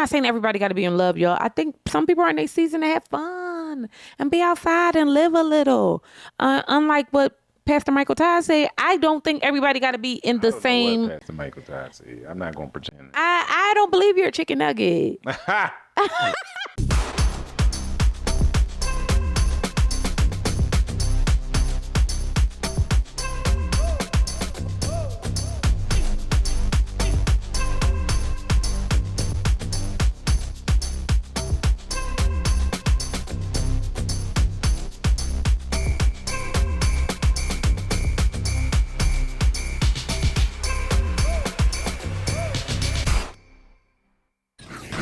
not saying everybody got to be in love, y'all. I think some people are in their season to have fun and be outside and live a little. Unlike what Pastor Michael Todd said, I don't think everybody got to be in the same. What Pastor Michael Todd said. I'm not going to pretend. I don't believe you're a chicken nugget.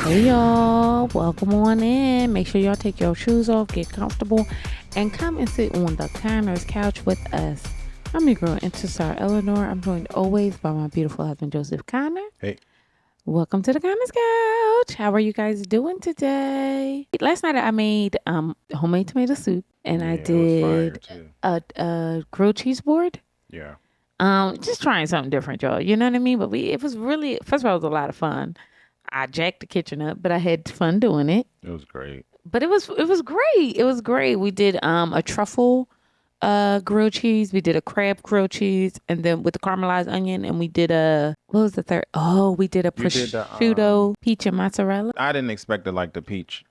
Hey y'all, welcome on in. Make sure y'all take your shoes off, get comfortable, and come and sit on the Conner's couch with us. I'm your girl, Zar Eleanor. I'm joined always by my beautiful husband, Joseph Conner. Hey. Welcome to the Conner's couch. How are you guys doing today? Last night I made homemade tomato soup, and I did a grilled cheese board. Yeah. Just trying something different, y'all. You know what I mean? But it was really, first of all, it was a lot of fun. I jacked the kitchen up, but I had fun doing it. It was great. But it was great. It was great. We did a truffle grilled cheese. We did a crab grilled cheese, and then with the caramelized onion, and we did what was the third? Oh, we did a prosciutto, peach and mozzarella. I didn't expect to like the peach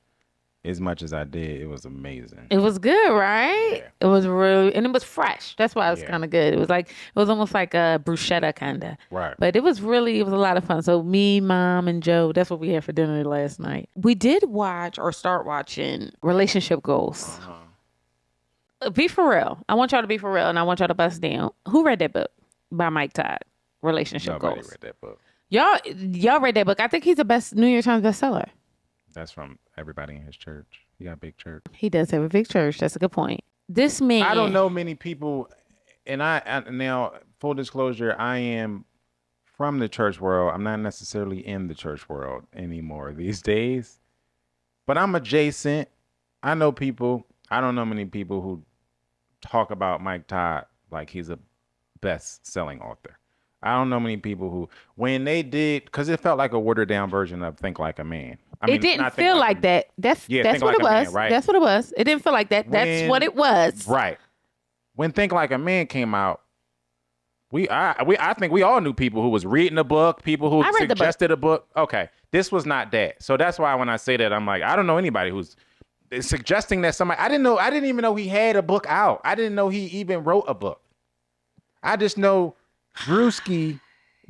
as much as I did. It was amazing. It was good, right? Yeah. It was really, and it was fresh. That's why it was kind of good. It was almost like a bruschetta kind of. Right. But it was a lot of fun. So me, Mom, and Joe, that's what we had for dinner last night. We did start watching Relationship Goals. Be for real. I want y'all to be for real, and I want y'all to bust down. Who read that book by Mike Todd? Relationship Goals. Nobody read that book. Y'all read that book. I think he's the best New York Times bestseller. That's from everybody in his church. He got a big church. He does have a big church. That's a good point. This man. I don't know many people, and I now, full disclosure, I am from the church world. I'm not necessarily in the church world anymore these days, but I'm adjacent. I know people. I don't know many people who talk about Mike Todd like he's a best-selling author. I don't know many people who, when they did, because it felt like a watered-down version of Think Like a Man. It didn't feel like that. That's what it was. Man, right? That's what it was. It didn't feel like that. That's what it was. Right. When Think Like a Man came out, I think we all knew people who was reading the book, people who suggested a book. Okay. This was not that. So that's why when I say that, I'm like, I don't know anybody who's suggesting that somebody. I didn't even know he had a book out. I didn't know he even wrote a book. I just know Drewski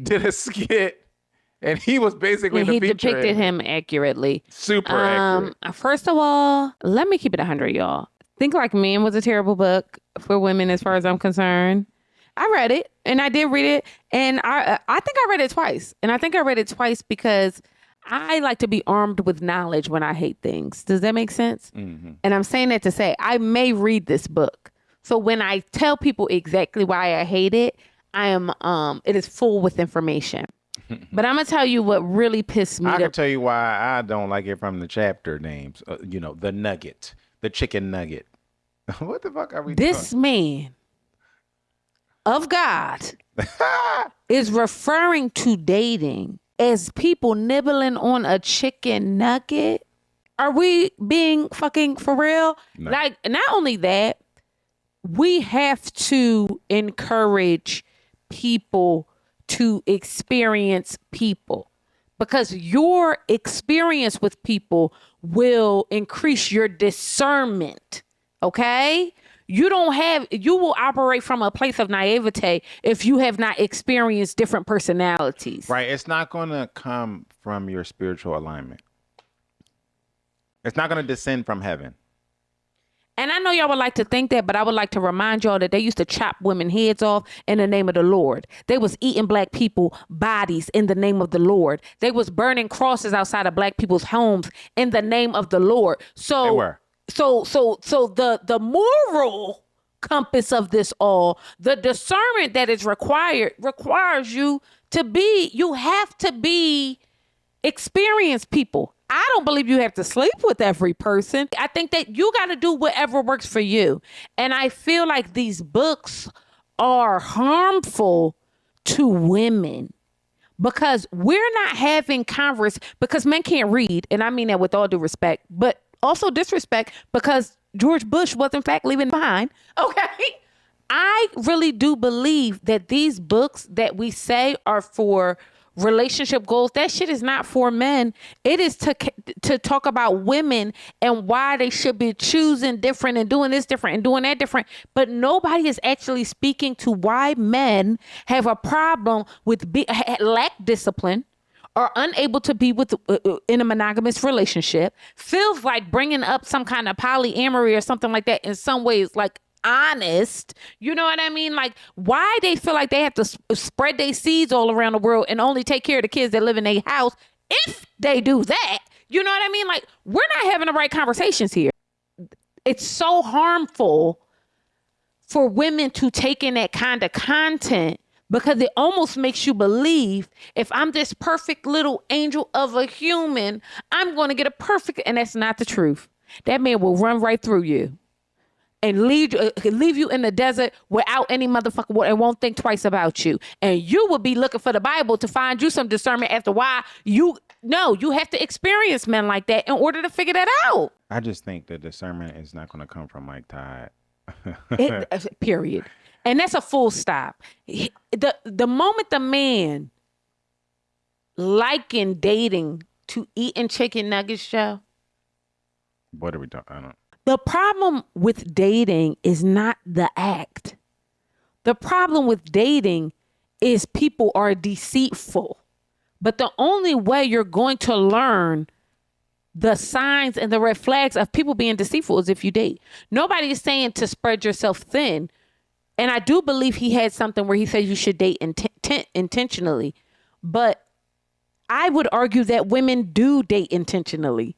did a skit, and he was basically the feature. He depicted him accurately. Super accurate. First of all, let me keep it 100, y'all. Think Like a Man was a terrible book for women as far as I'm concerned. I read it, and I did read it, and I think I read it twice. And I think I read it twice because I like to be armed with knowledge when I hate things. Does that make sense? Mm-hmm. And I'm saying that to say I may read this book. So when I tell people exactly why I hate it, I am it is full with information. But I'm gonna tell you what really pissed me. I can tell you why I don't like it from the chapter names. The nugget, the chicken nugget. What the fuck are we doing? This man of God is referring to dating as people nibbling on a chicken nugget. Are we being fucking for real? No. Like, not only that, we have to encourage people to experience people, because your experience with people will increase your discernment. Okay? You will operate from a place of naivete if you have not experienced different personalities. Right. It's not going to come from your spiritual alignment. It's not going to descend from heaven. And I know y'all would like to think that, but I would like to remind y'all that they used to chop women heads off in the name of the Lord. They was eating black people bodies in the name of the Lord. They was burning crosses outside of black people's homes in the name of the Lord. So they were. So the moral compass of this all, the discernment that is requires you have to be experienced people. I don't believe you have to sleep with every person. I think that you got to do whatever works for you. And I feel like these books are harmful to women because we're not having because men can't read. And I mean that with all due respect, but also disrespect, because George Bush was in fact leaving behind. Okay. I really do believe that these books that we say are for relationship goals, that shit is not for men. It is to talk about women and why they should be choosing different and doing this different and doing that different. But nobody is actually speaking to why men have a problem with lack discipline, are unable to be with in a monogamous relationship, feels like bringing up some kind of polyamory or something like that in some ways, like honest, you know what I mean? Like, why they feel like they have to spread their seeds all around the world and only take care of the kids that live in their house. If they do that, you know what I mean? Like, we're not having the right conversations here. It's so harmful for women to take in that kind of content, because it almost makes you believe if I'm this perfect little angel of a human, I'm going to get a perfect, and that's not the truth. That man will run right through you and leave you in the desert without any motherfucking water and won't think twice about you. And you will be looking for the Bible to find you some discernment as to why you have to experience men like that in order to figure that out. I just think the discernment is not going to come from Mike Todd. Period. And that's a full stop. The moment the man likened dating to eating chicken nuggets, Joe. What are we talking? I don't. The problem with dating is not the act. The problem with dating is people are deceitful. But the only way you're going to learn the signs and the red flags of people being deceitful is if you date. Nobody is saying to spread yourself thin. And I do believe he had something where he said you should date intentionally. But I would argue that women do date intentionally.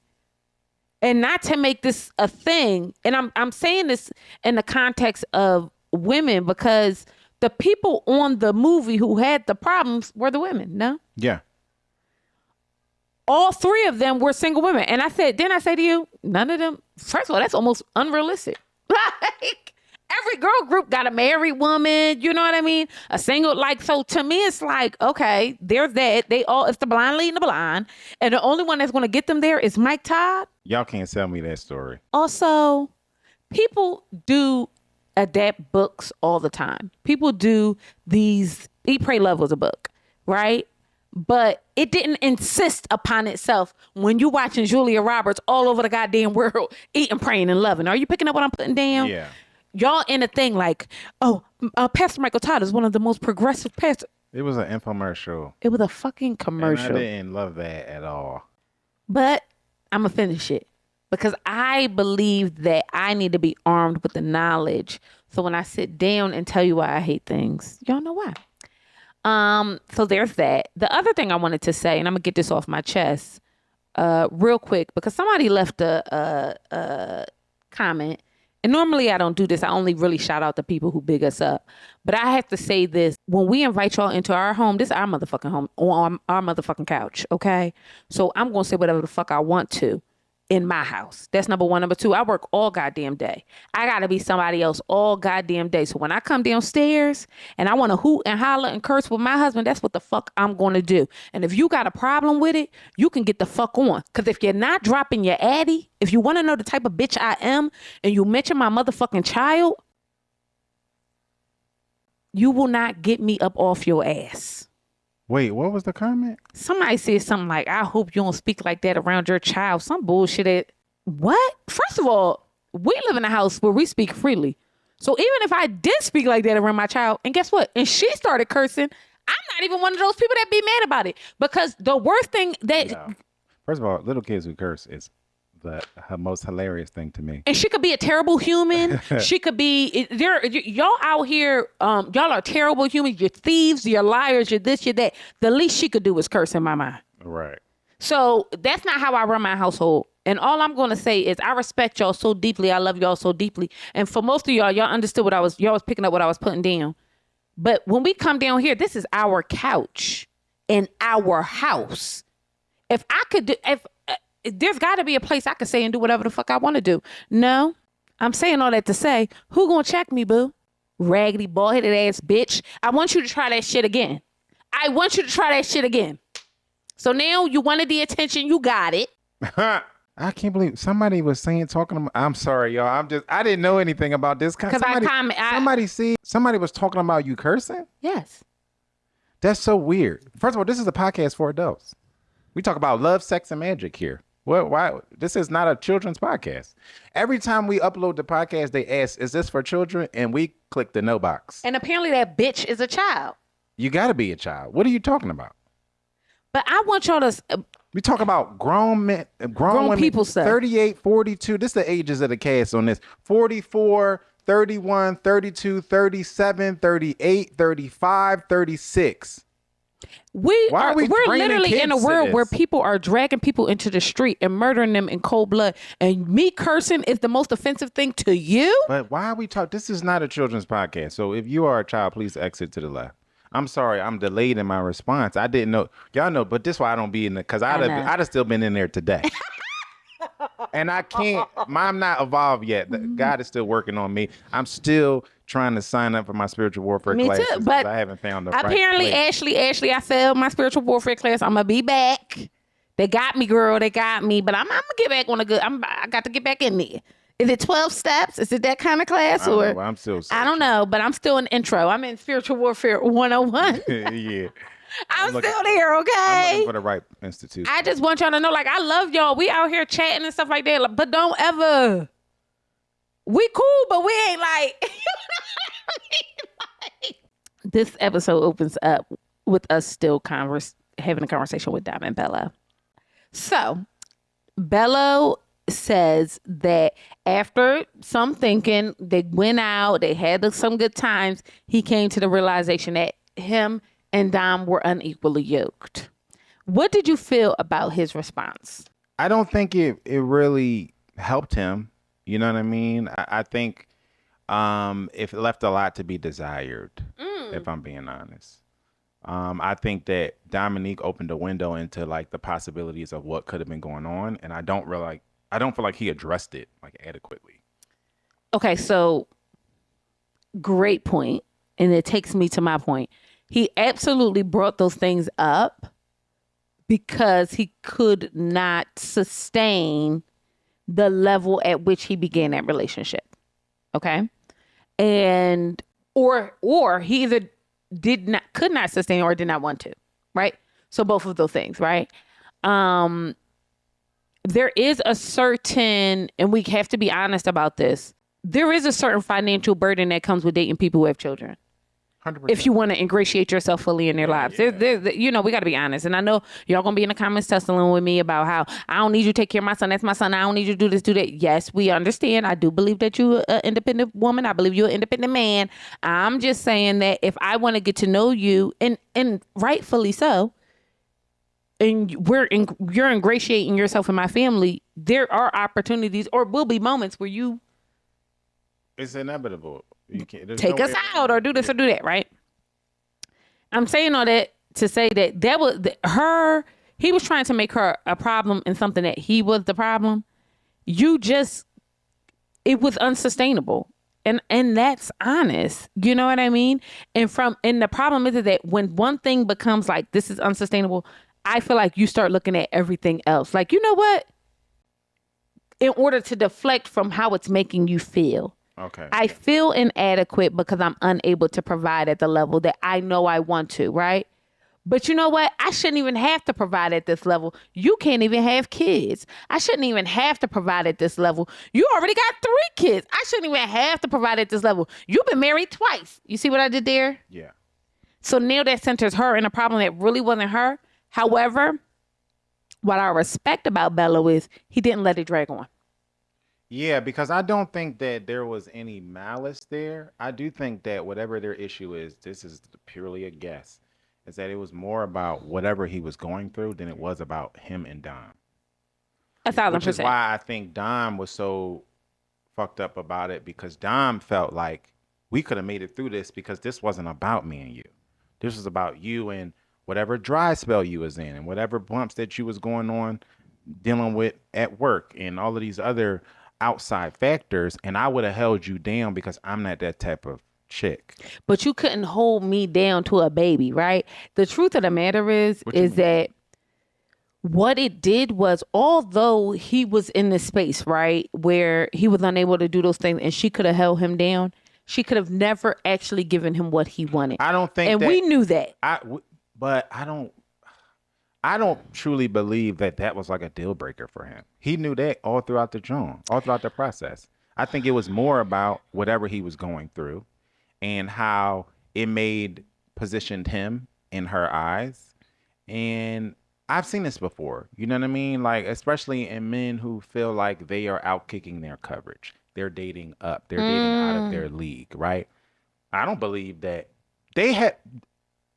And not to make this a thing. And I'm saying this in the context of women, because the people on the movie who had the problems were the women, no? Yeah. All three of them were single women. And didn't I say to you, none of them, first of all, that's almost unrealistic. Like, every girl group got a married woman, you know what I mean? A single, like, so to me, it's like, okay, there's that. It's the blind leading the blind. And the only one that's going to get them there is Mike Todd. Y'all can't sell me that story. Also, people do adapt books all the time. People do these, Eat, Pray, Love was a book, right? But it didn't insist upon itself when you watching Julia Roberts all over the goddamn world, eating, praying, and loving. Are you picking up what I'm putting down? Yeah. Y'all in a thing like, Pastor Michael Todd is one of the most progressive pastors. It was an infomercial. It was a fucking commercial. And I didn't love that at all. But I'm going to finish it because I believe that I need to be armed with the knowledge. So when I sit down and tell you why I hate things, y'all know why. So there's that. The other thing I wanted to say, and I'm going to get this off my chest real quick, because somebody left a comment. And normally I don't do this. I only really shout out the people who big us up. But I have to say this. When we invite y'all into our home, this is our motherfucking home on our motherfucking couch, okay? So I'm going to say whatever the fuck I want to in my house. That's number one. Number two, I work all goddamn day. I got to be somebody else all goddamn day. So when I come downstairs and I want to hoot and holler and curse with my husband, that's what the fuck I'm going to do. And if you got a problem with it, you can get the fuck on. Because if you're not dropping your addy, if you want to know the type of bitch I am, and you mention my motherfucking child, you will not get me up off your ass. Wait, what was the comment? Somebody said something like, I hope you don't speak like that around your child. Some bullshit. What? First of all, we live in a house where we speak freely. So even if I did speak like that around my child, and guess what? And she started cursing, I'm not even one of those people that be mad about it. Because the worst thing that... No. First of all, little kids who curse is the most hilarious thing to me. And she could be a terrible human. She could be, y'all out here, y'all are terrible humans. You're thieves, you're liars, you're this, you're that. The least she could do is curse in my mind. Right. So that's not how I run my household. And all I'm going to say is I respect y'all so deeply. I love y'all so deeply. And for most of y'all understood y'all was picking up what I was putting down. But when we come down here, this is our couch in our house. If I could do, there's got to be a place I can say and do whatever the fuck I want to do. No, I'm saying all that to say, who gonna check me, boo? Raggedy, bald-headed ass bitch. I want you to try that shit again. I want you to try that shit again. So now you wanted the attention, you got it. I can't believe somebody was talking about. I'm sorry, y'all. I didn't know anything about this. Because Somebody was talking about you cursing. Yes. That's so weird. First of all, this is a podcast for adults. We talk about love, sex, and magic here. Why? This is not a children's podcast. Every time we upload the podcast, they ask, "Is this for children?" And we click the no box. And apparently that bitch is a child. You got to be a child. What are you talking about? But I want y'all to. We talk about grown men, grown women, people stuff. 38, 42. This is the ages of the cast on this. 44, 31, 32, 37, 38, 35, 36. We're literally in a world where people are dragging people into the street and murdering them in cold blood. And me cursing is the most offensive thing to you? But why are we talking? This is not a children's podcast. So if you are a child, please exit to the left. I'm sorry, I'm delayed in my response. I didn't know. Y'all know, but this is why I don't be in the, because I'd have still been in there today. And I can't, I'm not evolved yet. God is still working on me. I'm still trying to sign up for my spiritual warfare classes. Me too, but I haven't found the apparently right place. Ashley, I failed my spiritual warfare class. I'm going to be back. They got me, girl. They got me. But I'm going to get back on I got to get back in there. Is it 12 steps? Is it that kind of class? I'm still searching. I don't know, but I'm still in intro. I'm in spiritual warfare 101. Yeah. I'm still there, okay? I'm looking for the right institution. I just want y'all to know, like, I love y'all. We out here chatting and stuff like that, but don't ever. We cool, but we ain't like. This episode opens up with us still having a conversation with Dom and Bello. So, Bello says that after some thinking, they went out, they had some good times, he came to the realization that him and Dom were unequally yoked. What did you feel about his response? I don't think it really helped him. You know what I mean? I think it left a lot to be desired, if I'm being honest. I think that Dominique opened a window into like the possibilities of what could have been going on, and I don't feel like he addressed it like adequately. Okay, so great point, and it takes me to my point. He absolutely brought those things up because he could not sustain the level at which he began that relationship. Okay? And or he either could not sustain or did not want to, right? So both of those things, right? There is a certain, and we have to be honest about this, there is a certain financial burden that comes with dating people who have children. 100%. If you want to ingratiate yourself fully in their lives. We got to be honest. And I know y'all going to be in the comments tussling with me about how I don't need you to take care of my son. That's my son. I don't need you to do this, do that. Yes, we understand. I do believe that you're an independent woman. I believe you're an independent man. I'm just saying that if I want to get to know you, and rightfully so, and you're ingratiating yourself in my family, there are opportunities or will be moments where it's inevitable. You can't take us out or do this or do that, right? I'm saying all that to say that was he was trying to make her a problem in something that he was the problem. It was unsustainable. And that's honest. You know what I mean? And the problem is that when one thing becomes like, this is unsustainable, I feel like you start looking at everything else. Like, you know what? In order to deflect from how it's making you feel. Okay. I feel inadequate because I'm unable to provide at the level that I know I want to, right? But you know what? I shouldn't even have to provide at this level. You can't even have kids. I shouldn't even have to provide at this level. You already got 3 kids. I shouldn't even have to provide at this level. You've been married twice. You see what I did there? Yeah. So now that centers her in a problem that really wasn't her. However, what I respect about Bello is he didn't let it drag on. Yeah, because I don't think that there was any malice there. I do think that whatever their issue is, this is purely a guess, is that it was more about whatever he was going through than it was about him and Dom. 1,000%. Which is why I think Dom was so fucked up about it, because Dom felt like we could have made it through this because this wasn't about me and you. This was about you and whatever dry spell you was in and whatever bumps that you was going on dealing with at work and all of these other outside factors, and I would have held you down because I'm not that type of chick. But you couldn't hold me down to a baby, right? The truth of the matter is that what it did was, although he was in this space, right, where he was unable to do those things and she could have held him down, she could have never actually given him what he wanted. I don't think and that, we knew that. But I don't truly believe that was like a deal breaker for him. He knew that all throughout the joint, all throughout the process. I think it was more about whatever he was going through and how it positioned him in her eyes. And I've seen this before. You know what I mean? Like, especially in men who feel like they are out kicking their coverage. They're dating up. They're dating out of their league, right? I don't believe that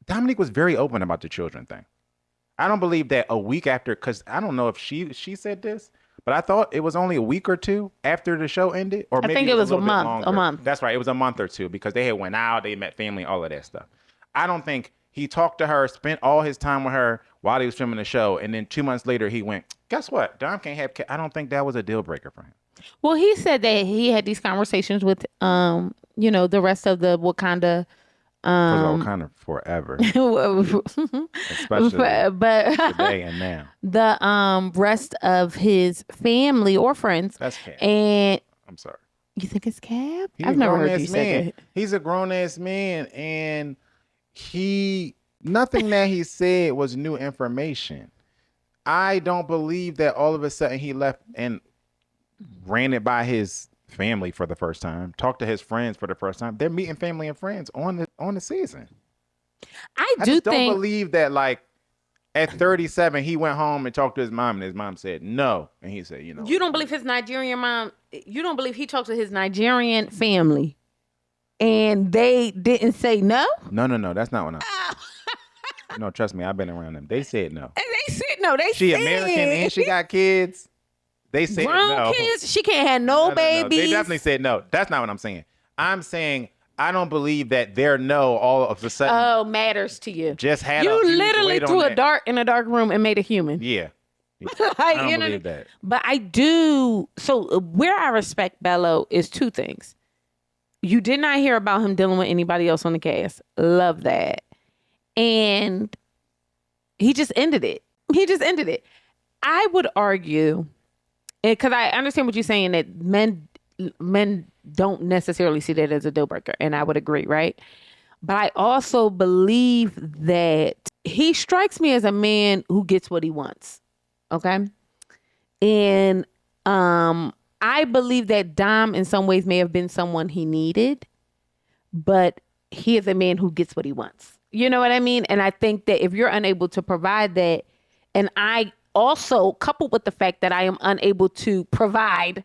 Dominique was very open about the children thing. I don't believe that a week after, because I don't know if she said this, but I thought it was only a week or two after the show ended, or maybe I think it was a month. Longer. A month. That's right. It was a month or two because they had went out, they met family, all of that stuff. I don't think he talked to her, spent all his time with her while he was filming the show, and then 2 months later he went, guess what? Dom can't have kids. I don't think that was a deal breaker for him. Well, he said that he had these conversations with, the rest of the Wakanda. Wakanda forever, especially today and now. The rest of his family or friends. That's Cap. And I'm sorry. You think it's Cap? I've never heard you say that. He's a grown ass man, and nothing that he said was new information. I don't believe that all of a sudden he left and ran it by his family for the first time, talked to his friends for the first time. They're meeting family and friends on the season. I don't believe that, like, at 37 he went home and talked to his mom and his mom said no, and he said, you don't believe his Nigerian mom, you don't believe he talked to his Nigerian family and they didn't say no? No, that's not what no, trust me, I've been around them. They said no. And they said no. She American and she got kids. They said grown kids. She can't have no babies. They definitely said no. That's not what I'm saying. I'm saying I don't believe that their no all of a sudden matters to you. Just had you literally threw in a dark room and made a human. Yeah. Like, I don't believe that. But I do. So where I respect Bello is two things. You did not hear about him dealing with anybody else on the cast. Love that. And he just ended it. I would argue, because I understand what you're saying, that men don't necessarily see that as a deal breaker, and I would agree, right? But I also believe that he strikes me as a man who gets what he wants, okay? And I believe that Dom in some ways may have been someone he needed, but he is a man who gets what he wants. You know what I mean? And I think that if you're unable to provide that, and I also, coupled with the fact that I am unable to provide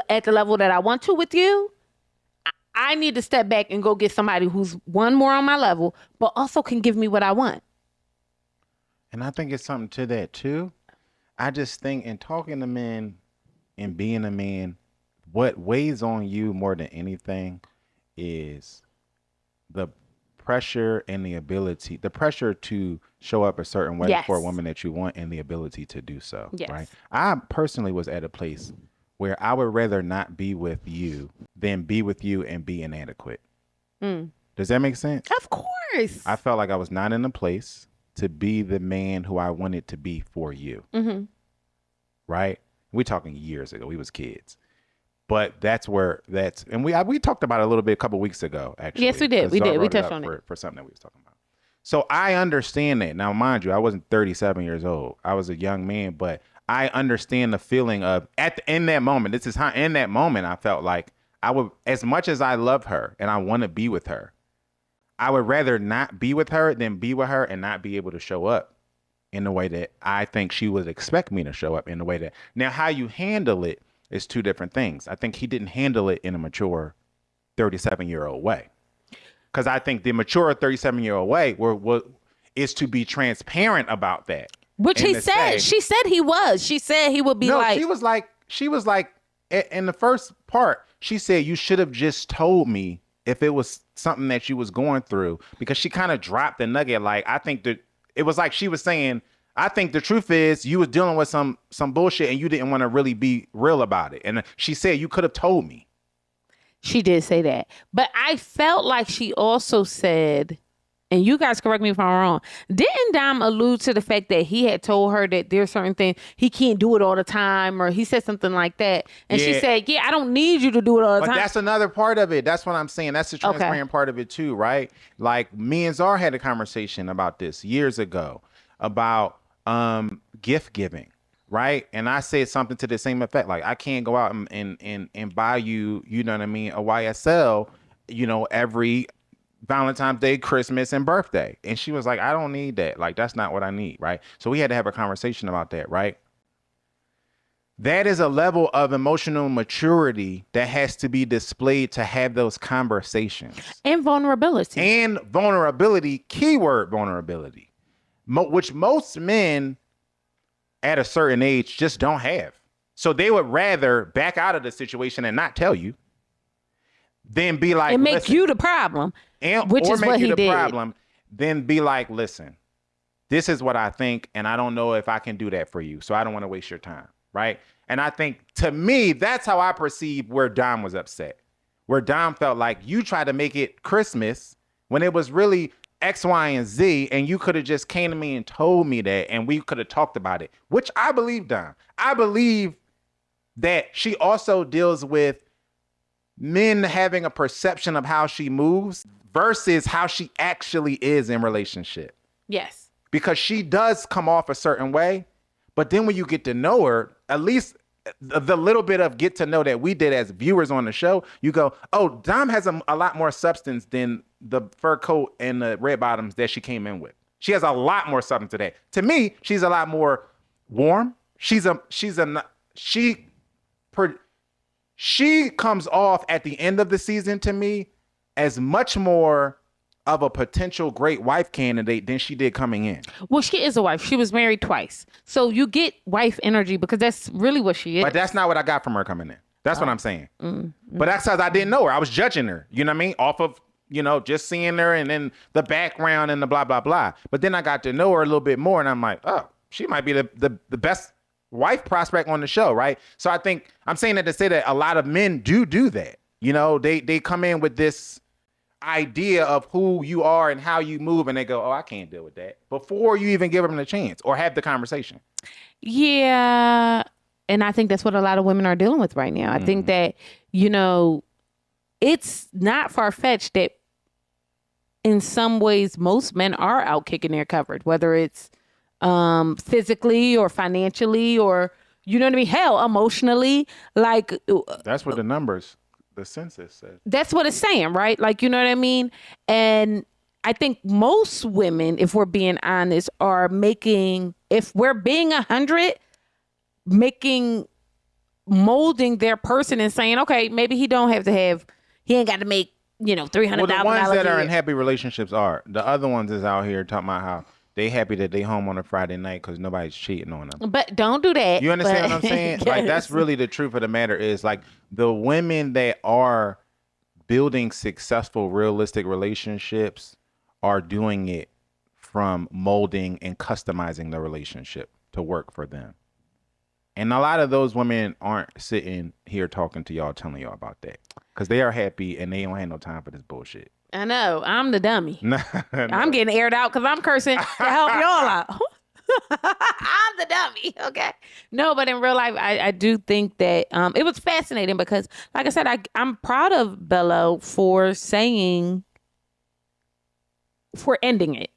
at the level that I want to with you, I need to step back and go get somebody who's one more on my level, but also can give me what I want. And I think it's something to that too. I just think in talking to men and being a man, what weighs on you more than anything is the pressure and the pressure to show up a certain way for a woman that you want and the ability to do so. Yes. Right. I personally was at a place where I would rather not be with you than be with you and be inadequate. Does that make sense? Of course. I felt like I was not in a place to be the man who I wanted to be for you. Mm-hmm. Right? We're talking years ago. We was kids. But and we talked about it a little bit a couple weeks ago, actually. Yes, we did. We touched on it. For something that we was talking about. So I understand that. Now, mind you, I wasn't 37 years old. I was a young man, but I understand the feeling of in that moment. This is how in that moment I felt like I would, as much as I love her and I want to be with her, I would rather not be with her than be with her and not be able to show up in the way that I think she would expect me to show up in the way that. Now, how you handle it is two different things. I think he didn't handle it in a mature 37-year-old way. Because I think the mature 37-year-old way is to be transparent about that. Which he said. She said he was. She said he would be like. She was like, in the first part, she said, you should have just told me if it was something that you was going through. Because she kind of dropped the nugget. Like, I think that it was like she was saying, I think the truth is you was dealing with some bullshit and you didn't want to really be real about it. And she said, you could have told me. She did say that. But I felt like she also said, and you guys correct me if I'm wrong, didn't Dom allude to the fact that he had told her that there's certain things he can't do it all the time, or he said something like that? And she said, yeah, I don't need you to do it all the time. But that's another part of it. That's what I'm saying. That's the transparent part of it too, right? Like me and Zar had a conversation about this years ago about gift giving. Right. And I said something to the same effect. Like, I can't go out and buy you, you know what I mean, a YSL, you know, every Valentine's Day, Christmas, and birthday. And she was like, I don't need that. Like, that's not what I need. Right. So we had to have a conversation about that. Right. That is a level of emotional maturity that has to be displayed to have those conversations. And vulnerability. And vulnerability, keyword vulnerability, which most men at a certain age just don't have. So they would rather back out of the situation and not tell you than be like, and make you the problem, which is what he did. Problem, then be like, listen, this is what I think, and I don't know if I can do that for you, so I don't want to waste your time, right? And I think, to me, that's how I perceive where Dom was upset, where Dom felt like you tried to make it Christmas when it was really X, Y, and Z, and you could have just came to me and told me that, and we could have talked about it, which I believe, Dom. I believe that she also deals with men having a perception of how she moves versus how she actually is in relationship. Yes. Because she does come off a certain way, but then when you get to know her, at least the little bit of get to know that we did as viewers on the show, you go, oh, Dom has a lot more substance than the fur coat and the red bottoms that she came in with. She has a lot more substance to that. To me, she's a lot more warm. She comes off at the end of the season to me as much more of a potential great wife candidate than she did coming in. Well, she is a wife. She was married twice. So you get wife energy because that's really what she is. But that's not what I got from her coming in. That's what I'm saying. But that's because I didn't know her. I was judging her, you know what I mean? Off of, you know, just seeing her and then the background and the blah, blah, blah. But then I got to know her a little bit more and I'm like, oh, she might be the best wife prospect on the show, right? So I think I'm saying that to say that a lot of men do that. You know, they come in with this idea of who you are and how you move, and they go, oh, I can't deal with that, before you even give them the chance or have the conversation. Yeah. And I think that's what a lot of women are dealing with right now. I think that, you know, it's not far-fetched that in some ways most men are out kicking their coverage, whether it's physically or financially or, you know what I mean? Hell, emotionally. Like, that's what the census says. That's what it's saying, right? Like, you know what I mean? And I think most women, if we're being honest, are making, if we're being 100, molding their person and saying, okay, maybe he ain't got to make, you know, $300,000. Well, the ones that are in happy relationships are. The other ones is out here talking about how they happy that they home on a Friday night because nobody's cheating on them. But don't do that. You understand what I'm saying? Yes. Like, that's really the truth of the matter is, like, the women that are building successful, realistic relationships are doing it from molding and customizing the relationship to work for them. And a lot of those women aren't sitting here talking to y'all, telling y'all about that, because they are happy and they don't have no time for this bullshit. I know. I'm the dummy. No. I'm getting aired out because I'm cursing to help y'all out. I'm the dummy. Okay. No, but in real life, I do think that it was fascinating because, like I said, I'm proud of Bello for ending it.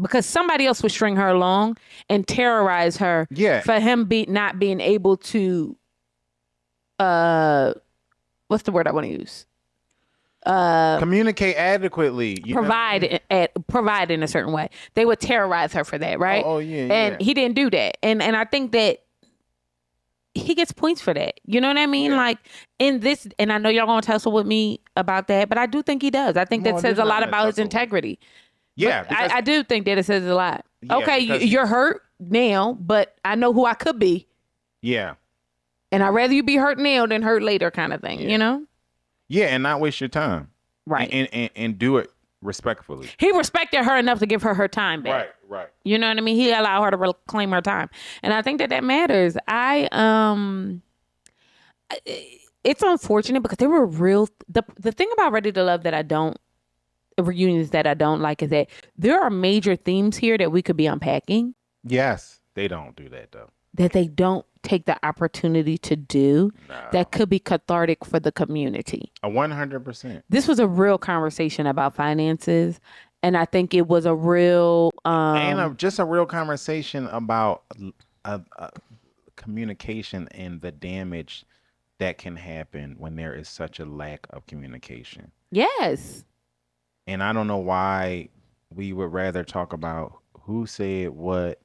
Because somebody else would string her along and terrorize her for him not being able to, what's the word I want to use? Communicate adequately. Provide in a certain way. They would terrorize her for that, right? Oh yeah. And he didn't do that. And I think that he gets points for that. You know what I mean? Yeah. Like in this, and I know y'all gonna tussle with me about that, but I do think he does. I think that says a lot about his integrity. Yeah, I do think that it says a lot. Yeah, okay, you're hurt now, but I know who I could be. Yeah. And I'd rather you be hurt now than hurt later kind of thing, you know? Yeah, and not waste your time. Right. And do it respectfully. He respected her enough to give her time back. Right. You know what I mean? He allowed her to reclaim her time. And I think that matters. it's unfortunate because they were real. The thing about Ready to Love that I don't, reunions that I don't like is that there are major themes here that we could be unpacking Yes, they don't do that though. that they don't take the opportunity to do No. that could be cathartic for the community. 100%. This was a real conversation about finances. And I think it was a real And just a real conversation about communication and the damage that can happen when there is such a lack of communication. yes. And I don't know why we would rather talk about who said what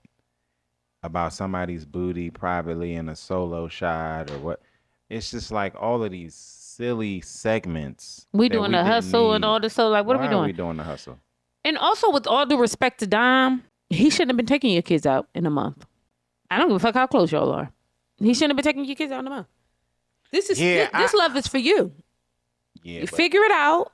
about somebody's booty privately in a solo shot or what. It's just like all of these silly segments. We that doing we the didn't hustle and need. all this. So like, what Why are we doing? Are we doing the hustle? And also, with all due respect to Dom, he shouldn't have been taking your kids out in a month. I don't give a fuck how close y'all are. He shouldn't have been taking your kids out in a month. This is this love is for you. Yeah, You figure it out,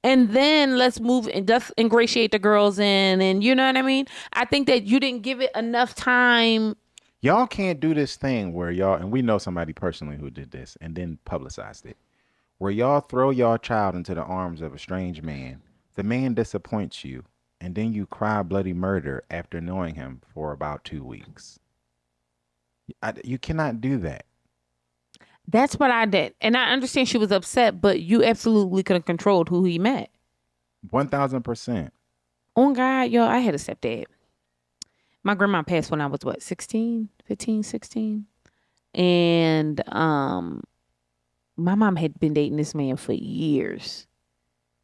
and then let's move and just ingratiate the girls in, and you know what I mean. I think that you didn't give it enough time. y'all can't do this thing where y'all, and we know somebody personally who did this and then publicized it, where y'all throw y'all child into the arms of a strange man. The man disappoints you, and then you cry bloody murder after knowing him for about 2 weeks. You cannot do that. That's what I did, and I understand she was upset, but you absolutely could have controlled who he met. 1000%. On God, yo, I had a stepdad. My grandma passed when I was what, 16, 15, 16? And my mom had been dating this man for years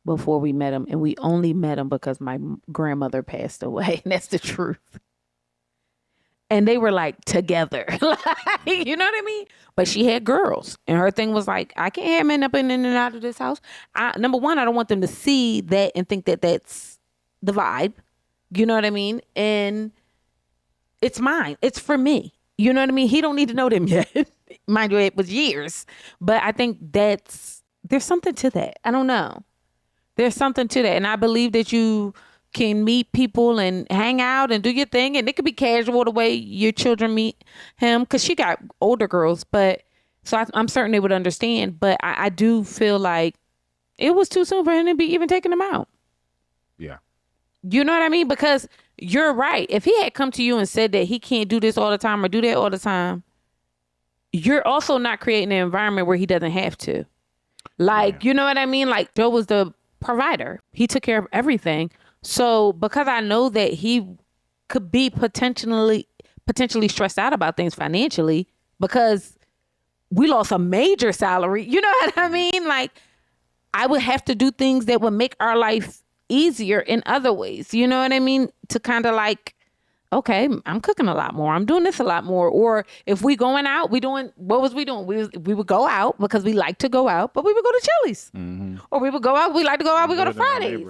before we met him, and we only met him because my grandmother passed away. And that's the truth. And they were like together, like, you know what I mean? But she had girls, and her thing was like, I can't have men up in and out of this house. Number one, I don't want them to see that and think that that's the vibe. You know what I mean? And it's mine. It's for me. You know what I mean? He don't need to know them yet. Mind you, it was years. But I think there's something to that. I don't know. There's something to that. And I believe that you can meet people and hang out and do your thing. And it could be casual the way your children meet him. Because she got older girls. But so I'm certain they would understand. But I do feel like it was too soon for him to be even taking them out. Yeah. You know what I mean? Because you're right. If he had come to you and said that he can't do this all the time or do that all the time, you're also not creating an environment where he doesn't have to. Like, you know what I mean? Like, Joe was the provider. He took care of everything. So because I know that he could be potentially stressed out about things financially because we lost a major salary. You know what I mean? Like, I would have to do things that would make our life easier in other ways. You know what I mean? To kind of like, okay, I'm cooking a lot more. I'm doing this a lot more. Or if we going out, what was we doing? We would go out because we like to go out, but we would go to Chili's. Mm-hmm. Or we would go out, we like to go out, we go to Fridays.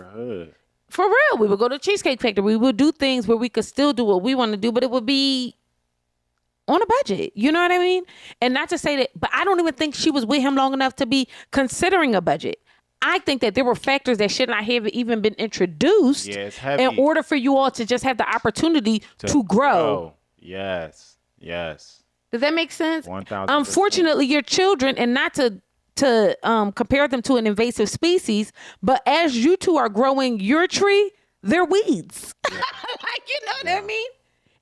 For real, we would go to Cheesecake Factory. We would do things where we could still do what we want to do, but it would be on a budget. You know what I mean? And not to say that, but I don't even think she was with him long enough to be considering a budget. I think that there were factors that should not have even been introduced in order for you all to just have the opportunity to grow. Yes. Yes. Does that make sense? 1000%. Unfortunately, your children, and not to compare them to an invasive species, but as you two are growing your tree, they're weeds. Yeah. Like, you know what I mean?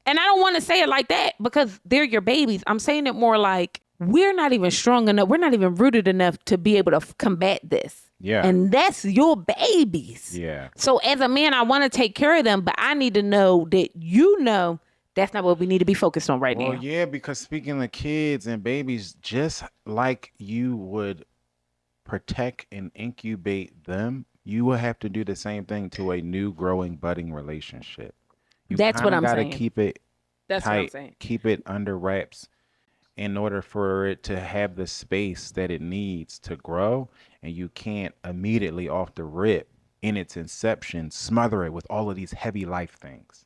And I don't want to say it like that because they're your babies. I'm saying it more like we're not even strong enough. We're not even rooted enough to be able to combat this. Yeah. And that's your babies. Yeah. So as a man, I want to take care of them, but I need to know that that's not what we need to be focused on right now. Well, yeah, because speaking of kids and babies, just like you would protect and incubate them, you will have to do the same thing to a new growing, budding relationship. That's what I'm saying. You gotta keep it tight, what I'm saying. Keep it under wraps in order for it to have the space that it needs to grow. And you can't immediately off the rip in its inception smother it with all of these heavy life things.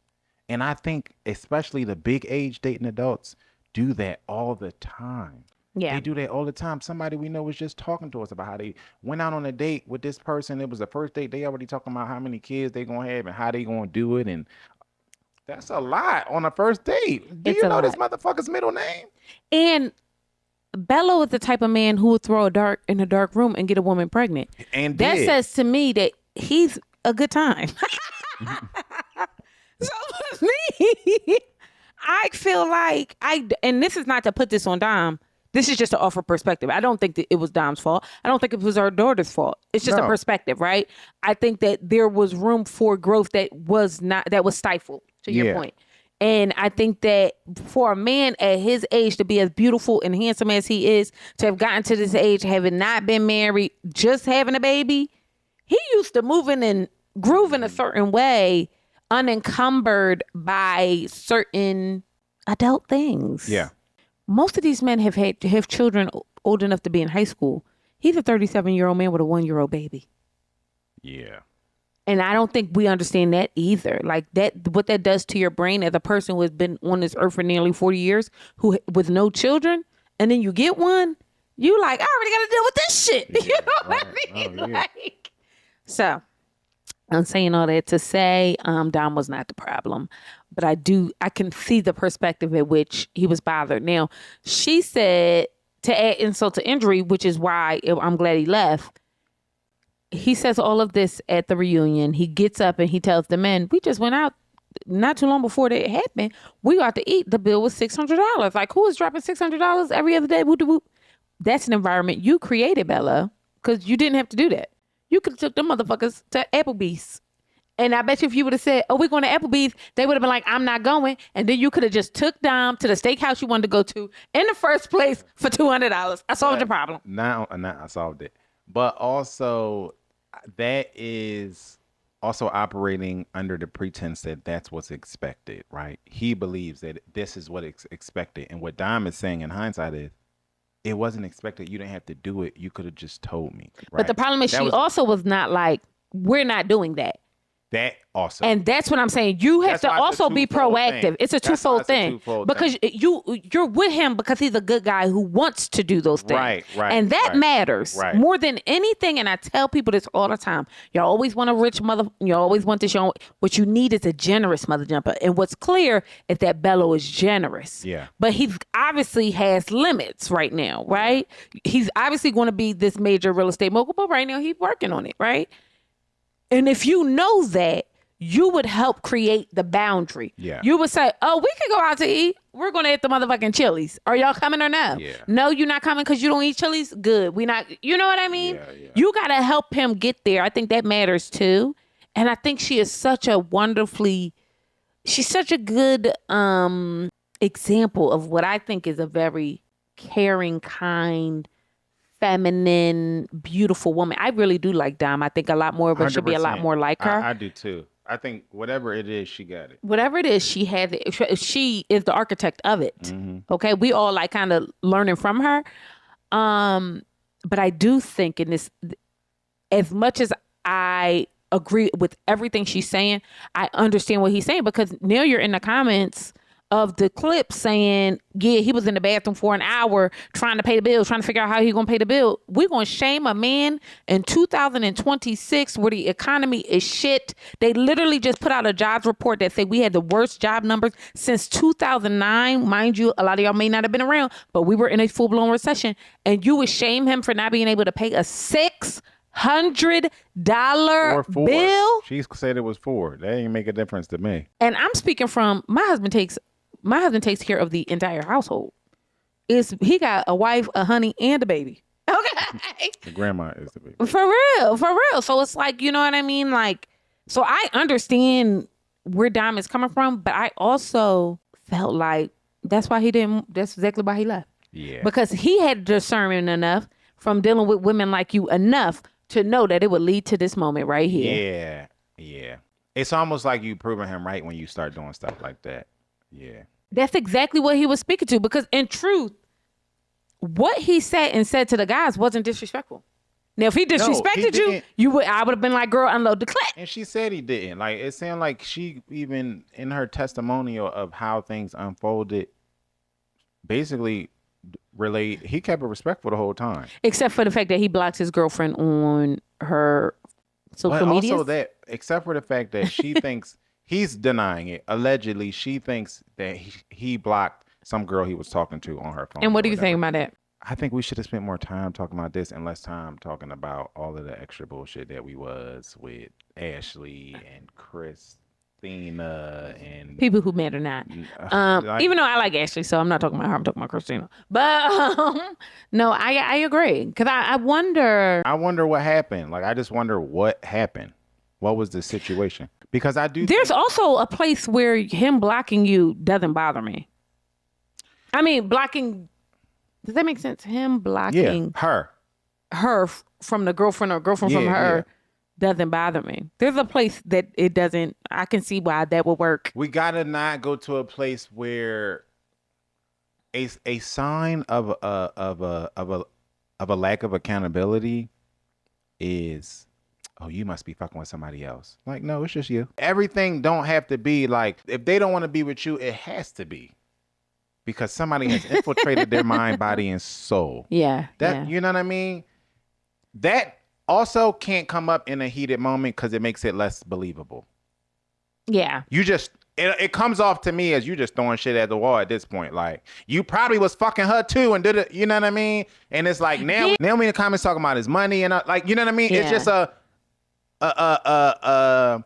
And I think especially the big age dating adults do that all the time. Yeah. They do that all the time. Somebody we know was just talking to us about how they went out on a date with this person. It was the first date. They already talking about how many kids they gonna have and how they gonna do it. And that's a lot on a first date. Do you know this motherfucker's middle name? And Bello is the type of man who would throw a dart in a dark room and get a woman pregnant. And that did. says to me that he's a good time. So with me, I feel like and this is not to put this on Dom. This is just to offer perspective. I don't think that it was Dom's fault. I don't think it was our daughter's fault. It's just a No. perspective, right? I think that there was room for growth that was stifled, to your point. And I think that for a man at his age to be as beautiful and handsome as he is, to have gotten to this age, having not been married, just having a baby, he used to moving and grooving a certain way, unencumbered by certain adult things. Yeah. Most of these men have children old enough to be in high school. He's a 37-year-old man with a 1-year-old baby. Yeah. And I don't think we understand that either. Like that, what that does to your brain as a person who has been on this earth for nearly 40 years, who with no children, and then you get one, you like, I already got to deal with this shit. Yeah, You know what I mean? Like, so I'm saying all that to say, Dom was not the problem, but I can see the perspective at which he was bothered. Now, she said, to add insult to injury, which is why I'm glad he left. He says all of this at the reunion. He gets up and he tells the men, we just went out not too long before that happened. We got to eat. The bill was $600. Like, who is dropping $600 every other day? Woo-de-woo. That's an environment you created, Bella, because you didn't have to do that. You could have took them motherfuckers to Applebee's. And I bet you if you would have said, oh, we're going to Applebee's, they would have been like, I'm not going. And then you could have just took Dom to the steakhouse you wanted to go to in the first place for $200. I solved your problem. Now I solved it. But also, that is also operating under the pretense that that's what's expected, right? He believes that this is what is expected. And what Dom is saying in hindsight is, it wasn't expected. You didn't have to do it. You could have just told me. Right? But the problem is she also was not like, we're not doing that. That also. And that's what I'm saying. You have to also be proactive. It's a twofold thing. Because you're with him because he's a good guy who wants to do those things. Right. And that matters more than anything. And I tell people this all the time. Y'all always want a rich mother. You always want this. What you need is a generous mother jumper. And what's clear is that Bello is generous. Yeah. But he obviously has limits right now, right? He's obviously going to be this major real estate mogul, but right now he's working on it, right? And if you know that, you would help create the boundary. Yeah. You would say, oh, we could go out to eat. We're going to eat the motherfucking Chili's. Are y'all coming or no? Yeah. No, you're not coming because you don't eat Chili's? Good. We not, you know what I mean? Yeah. You got to help him get there. I think that matters too. And I think she is she's such a good example of what I think is a very caring, kind, feminine, beautiful woman. I really do like Dom. I think a lot more of us should be a lot more like her. I do too. I think whatever it is, she got it. Whatever it is, she has it. She is the architect of it. Mm-hmm. Okay, we all like kind of learning from her. But I do think in this, as much as I agree with everything she's saying, I understand what he's saying, because now you're in the comments of the clip saying, yeah, he was in the bathroom for an hour trying to pay the bill, trying to figure out how he gonna pay the bill. We're gonna shame a man in 2026 where the economy is shit. They literally just put out a jobs report that said we had the worst job numbers since 2009. Mind you, a lot of y'all may not have been around, but we were in a full-blown recession, and you would shame him for not being able to pay a $600 bill. She said it was $4. That ain't make a difference to me. And I'm speaking from my husband takes care of the entire household. He got a wife, a honey, and a baby. Okay. The grandma is the baby. For real. So it's like, you know what I mean? Like, so I understand where Dom is coming from, but I also felt like that's exactly why he left. Yeah. Because he had discernment enough from dealing with women like you enough to know that it would lead to this moment right here. Yeah. It's almost like you proving him right when you start doing stuff like that. Yeah. That's exactly what he was speaking to, because in truth, what he said to the guys wasn't disrespectful. Now, if he disrespected I would have been like, girl, unload the clip. And she said he didn't. Like, it sounded like she, even in her testimonial of how things unfolded, basically he kept it respectful the whole time. Except for the fact that he blocked his girlfriend on her social media. Also that, except for the fact that she thinks he's denying it. Allegedly, she thinks that he blocked some girl he was talking to on her phone. And what do you think about that? I think we should have spent more time talking about this and less time talking about all of the extra bullshit that we was with Ashley and Christina and People who met or not. like, Even though I like Ashley, so I'm not talking about her. I'm talking about Christina. But no, I agree. Because I wonder. I wonder what happened. Like, I just wonder what happened. What was the situation? Because I do. There's also a place where him blocking you doesn't bother me. I mean, blocking. Does that make sense? Him blocking her from the girlfriend or girlfriend from her doesn't bother me. There's a place that it doesn't. I can see why that would work. We gotta not go to a place where a sign of a lack of accountability is, oh, you must be fucking with somebody else. Like, no, it's just you. Everything don't have to be like, if they don't want to be with you, it has to be because somebody has infiltrated their mind, body, and soul. Yeah. You know what I mean? That also can't come up in a heated moment because it makes it less believable. Yeah. It comes off to me as you just throwing shit at the wall at this point. Like, you probably was fucking her too and did it, you know what I mean? And it's like, now we in the comments talking about his money and like, you know what I mean? Yeah. It's just a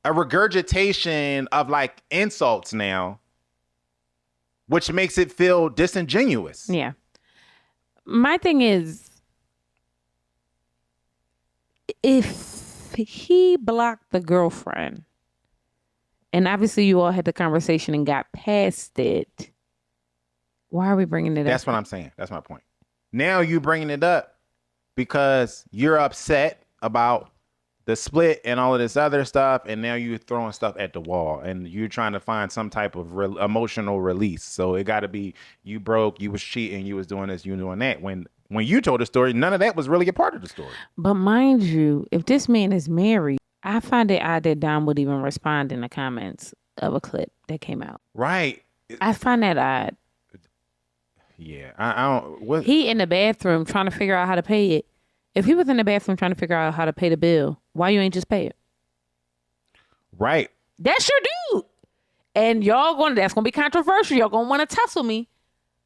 regurgitation of like insults now, which makes it feel disingenuous. Yeah. My thing is, if he blocked the girlfriend, and obviously you all had the conversation and got past it, why are we bringing it up? That's what I'm saying. That's my point. Now you bringing it up because you're upset about the split and all of this other stuff, and now you're throwing stuff at the wall, and you're trying to find some type of emotional release. So it got to be you broke, you was cheating, you was doing this, you were doing that. When you told the story, none of that was really a part of the story. But mind you, if this man is married, I find it odd that Dom would even respond in the comments of a clip that came out. Right. I find that odd. Yeah. I don't. What? He in the bathroom trying to figure out how to pay it. If he was in the bathroom trying to figure out how to pay the bill, why you ain't just pay it? Right. That's your dude. And that's going to be controversial. Y'all going to want to tussle me.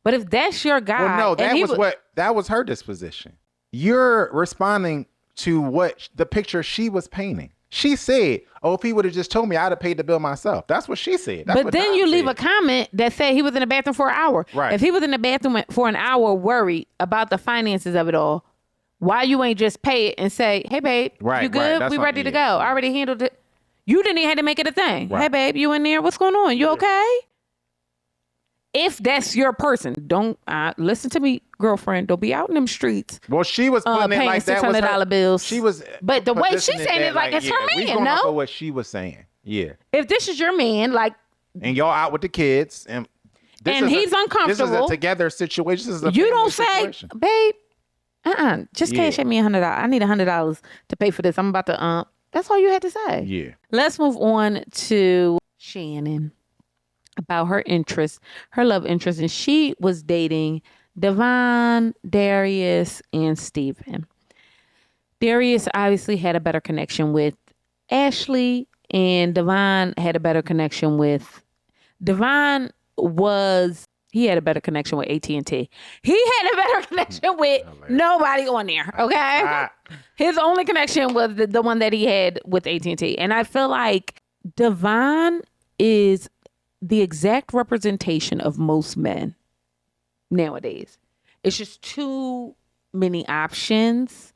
But if that's your guy. Well, no, that was her disposition. You're responding to what the picture she was painting. She said, oh, if he would have just told me, I'd have paid the bill myself. That's what she said. But then you leave a comment that said he was in the bathroom for an hour. Right. If he was in the bathroom for an hour worried about the finances of it all, why you ain't just pay it and say, hey, babe, you good? We ready to go. I already handled it. You didn't even have to make it a thing. Right. Hey, babe, you in there? What's going on? You okay? If that's your person, don't listen to me, girlfriend. Don't be out in them streets. Well, she was putting it like that was $600 bills. She was, but the way she's saying it like it's her man. We going off of what she was saying. Yeah. If this is your man, like, and y'all out with the kids, and he's uncomfortable. This is a together situation. This is a you don't say, situation. babe. Just cash at me $100. I need $100 to pay for this. I'm about to. That's all you had to say. Yeah. Let's move on to Shannon. About her interest, her love interest, and she was dating Devon, Darius, and Steven. Darius obviously had a better connection with Ashley, and Devon had a better connection with he had a better connection with AT&T. He had a better connection with nobody on there, okay? His only connection was the one that he had with AT&T. And I feel like Devon is the exact representation of most men nowadays. It's just too many options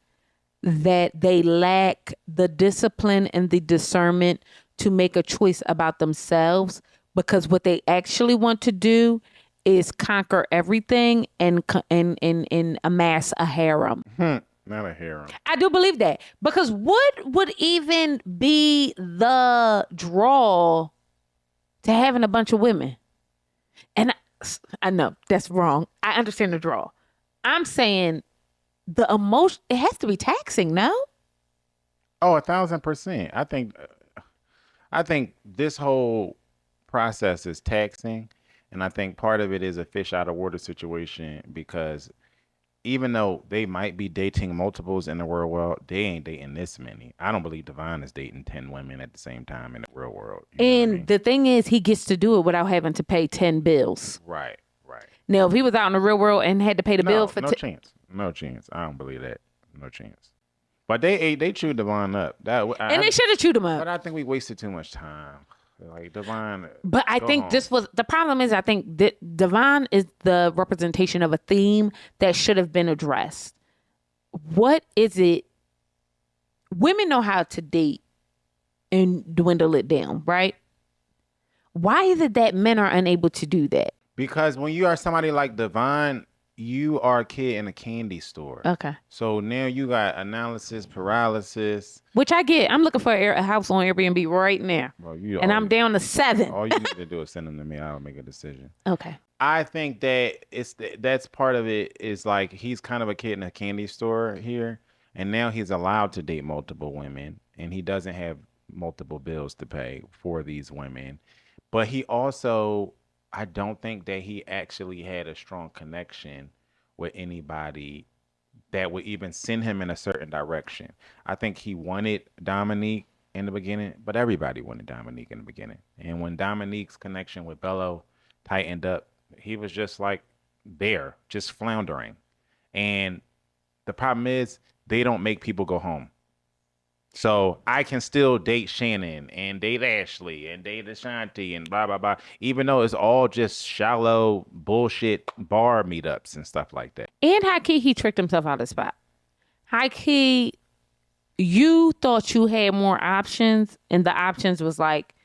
that they lack the discipline and the discernment to make a choice about themselves, because what they actually want to do is conquer everything and amass a harem. Not a harem. I do believe that, because what would even be the draw to having a bunch of women? And I know that's wrong. I understand the draw. I'm saying the emotion, it has to be taxing, no? Oh, 1,000%. I think this whole process is taxing. And I think part of it is a fish out of water situation, because even though they might be dating multiples in the real world, they ain't dating this many. I don't believe Devon is dating 10 women at the same time in the real world. And the thing is, he gets to do it without having to pay 10 bills. Right. Now, if he was out in the real world and had to pay the bill for no chance. No chance. I don't believe that. No chance. But they chewed Devon up. And they should have chewed him up. But I think we wasted too much time. Like Devon. But I think home. this was the problem. Is I think that Devon is the representation of a theme that should have been addressed. What is it? Women know how to date and dwindle it down, right? Why is it that men are unable to do that? Because when you are somebody like Devon, you are a kid in a candy store. Okay. So now you got analysis paralysis. Which I get. I'm looking for a house on Airbnb right now. Well, I'm down to 7. All you need to do is send them to me. I'll make a decision. Okay. I think that that's part of it is like he's kind of a kid in a candy store here. And now he's allowed to date multiple women. And he doesn't have multiple bills to pay for these women. But he also, I don't think that he actually had a strong connection with anybody that would even send him in a certain direction. I think he wanted Dominique in the beginning, but everybody wanted Dominique in the beginning. And when Dominique's connection with Bello tightened up, he was just like there, just floundering. And the problem is they don't make people go home. So I can still date Shannon and date Ashley and date Ashanti and blah, blah, blah, even though it's all just shallow bullshit bar meetups and stuff like that. And high key, he tricked himself out of the spot. High key, you thought you had more options and the options was like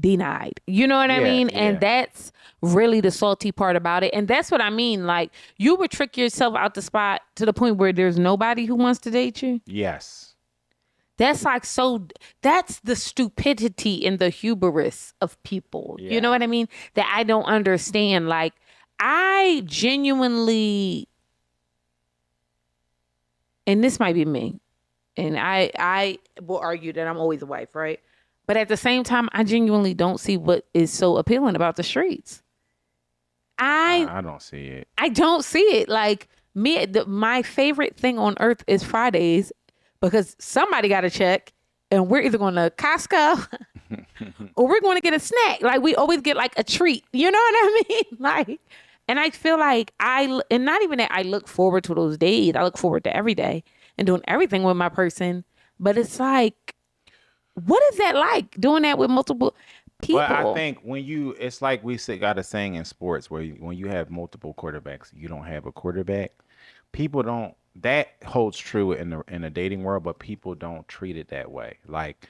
denied. You know what I mean? Yeah. And that's really the salty part about it. And that's what I mean. Like you would trick yourself out the spot to the point where there's nobody who wants to date you. Yes. That's like that's the stupidity and the hubris of people. Yeah. You know what I mean? That I don't understand. Like, I genuinely, and this might be me, and I will argue that I'm always a wife, right? But at the same time, I genuinely don't see what is so appealing about the streets. I don't see it. I don't see it. Like, my favorite thing on earth is Fridays. Because somebody got a check and we're either going to Costco or we're going to get a snack. Like we always get like a treat. You know what I mean? Like, and I feel like and not even that I look forward to those days. I look forward to every day and doing everything with my person. But it's like, what is that like doing that with multiple people? Well, I think it's like we got a saying in sports where when you have multiple quarterbacks, you don't have a quarterback. People don't. That holds true in a dating world, but people don't treat it that way. Like,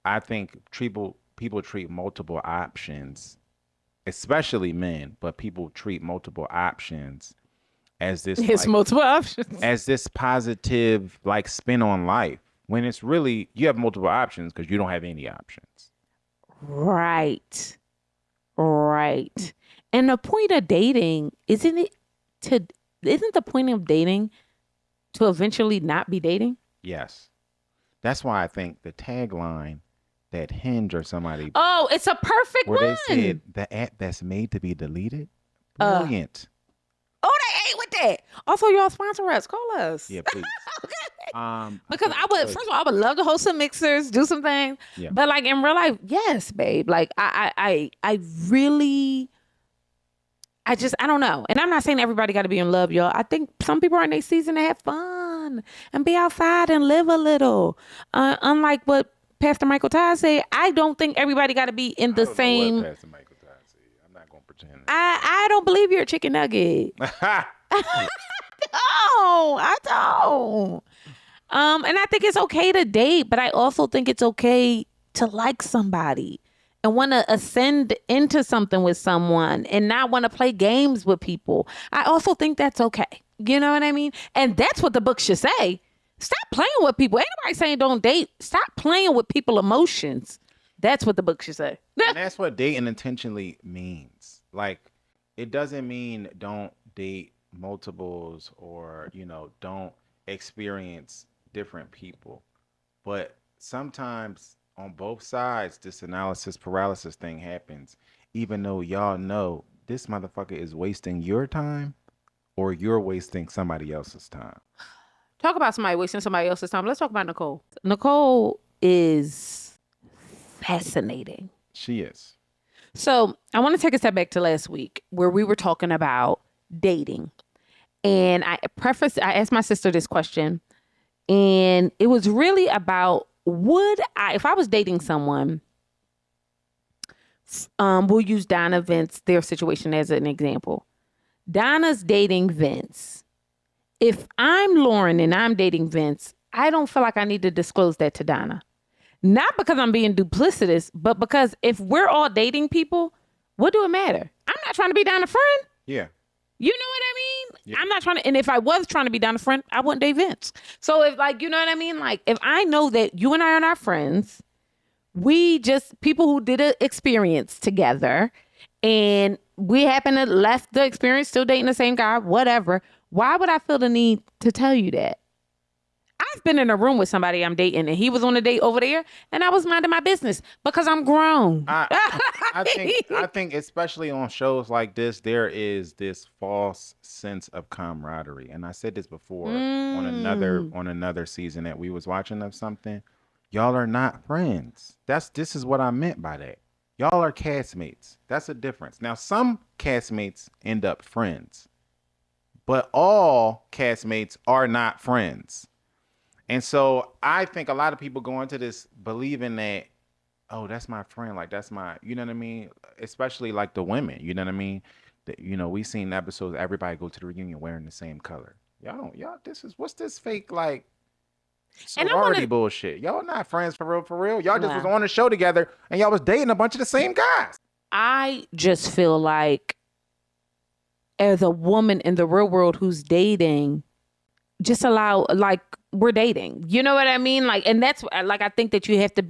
I think people treat multiple options, especially men, but people treat multiple options as this. It's like, multiple options as this positive like spin on life. When it's really you have multiple options because you don't have any options. Right. And the point of dating isn't the point of dating to eventually not be dating? Yes. That's why I think the tagline that Hinge or somebody. Oh, it's a perfect where one. They said the app that's made to be deleted. Brilliant. Oh, they ate with that. Also, y'all sponsor us. Call us. Yeah, please. Okay. Because first of all, I would love to host some mixers, do some things. Yeah. But like in real life, yes, babe. Like I really. I don't know. And I'm not saying everybody got to be in love, y'all. I think some people are in their season to have fun and be outside and live a little. Unlike what Pastor Michael Todd said, I don't think everybody got to be in the same. Know what Pastor Michael Todd said. I'm not going to pretend. I don't believe you're a chicken nugget. I don't. And I think it's okay to date, but I also think it's okay to like somebody. And want to ascend into something with someone and not want to play games with people. I also think that's okay. You know what I mean? And that's what the book should say. Stop playing with people. Ain't nobody saying don't date. Stop playing with people's emotions. That's what the book should say. And that's what dating intentionally means. Like, it doesn't mean don't date multiples or, don't experience different people. But sometimes on both sides, this analysis paralysis thing happens, even though y'all know this motherfucker is wasting your time or you're wasting somebody else's time. Talk about somebody wasting somebody else's time. Let's talk about Nicole. Nicole is fascinating. She is. So I want to take a step back to last week where we were talking about dating. And I asked my sister this question, and it was really about, if I was dating someone, we'll use Donna Vince, their situation as an example. Donna's dating Vince. If I'm Lauren and I'm dating Vince, I don't feel like I need to disclose that to Donna. Not because I'm being duplicitous, but because if we're all dating people, what do it matter? I'm not trying to be Donna's friend. Yeah. You know what I mean? Yeah. I'm not trying to, and if I was trying to be Donna's friend, I wouldn't date Vince. So if, like, you know what I mean? Like, if I know that you and I are not friends, we just people who did an experience together, and we happen to left the experience still dating the same guy, whatever. Why would I feel the need to tell you that? I've been in a room with somebody I'm dating, and he was on a date over there, and I was minding my business because I'm grown. I think especially on shows like this, there is this false sense of camaraderie. And I said this before on another season that we was watching of something. Y'all are not friends. This is what I meant by that. Y'all are castmates. That's a difference. Now, some castmates end up friends, but all castmates are not friends. And so I think a lot of people go into this believing that, oh, that's my friend. Like, that's my, you know what I mean? Especially like the women, you know what I mean? We seen episodes, everybody go to the reunion wearing the same color. Y'all, what's this fake, like, sorority bullshit? Y'all not friends for real. Y'all just was on the show together and y'all was dating a bunch of the same guys. I just feel like as a woman in the real world who's dating, just allow, like, we're dating, you know what I mean? Like, and that's like, I think that you have to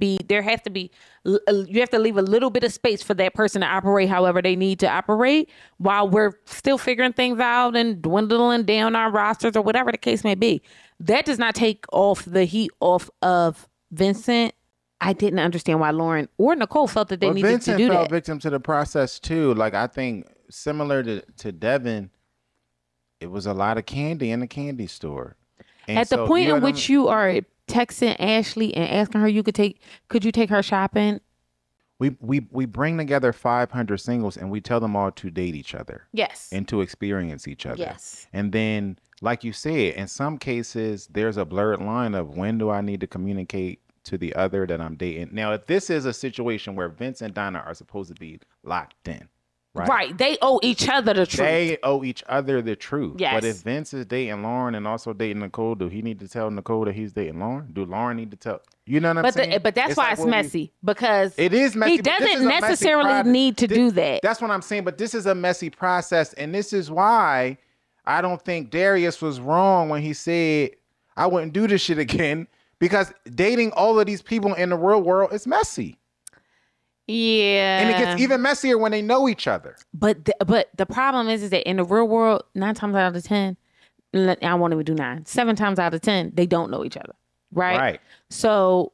leave a little bit of space for that person to operate however they need to operate while we're still figuring things out and dwindling down our rosters or whatever the case may be. That does not take off the heat off of Vincent. I didn't understand why Lauren or Nicole felt that they needed Vincent to do fell that. victim to the process too. Like, I think similar to Devin, it was a lot of candy in the candy store. And at the point in which you are texting Ashley and asking her, could you take her shopping? We bring together 500 singles and we tell them all to date each other. Yes. And to experience each other. Yes. And then, like you said, in some cases, there's a blurred line of when do I need to communicate to the other that I'm dating. Now, if this is a situation where Vince and Donna are supposed to be locked in, right? They owe each other the truth. They owe each other the truth. Yes. But if Vince is dating Lauren and also dating Nicole, do he need to tell Nicole that he's dating Lauren? Do Lauren need to tell? You know what I'm saying? But that's why it's messy, because it is messy. He doesn't necessarily need to do that. That's what I'm saying. But this is a messy process, and this is why I don't think Darius was wrong when he said I wouldn't do this shit again, because dating all of these people in the real world is messy. Yeah. And it gets even messier when they know each other. But the problem is that in the real world, 9 times out of 10, I won't even do 9, 7 times out of 10, they don't know each other. Right. So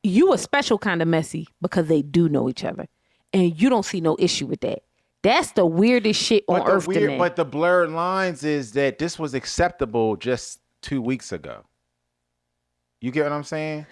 you a special kind of messy because they do know each other. And you don't see no issue with that. That's the weirdest shit on earth to me. But the blurred lines is that this was acceptable just 2 weeks ago. You get what I'm saying?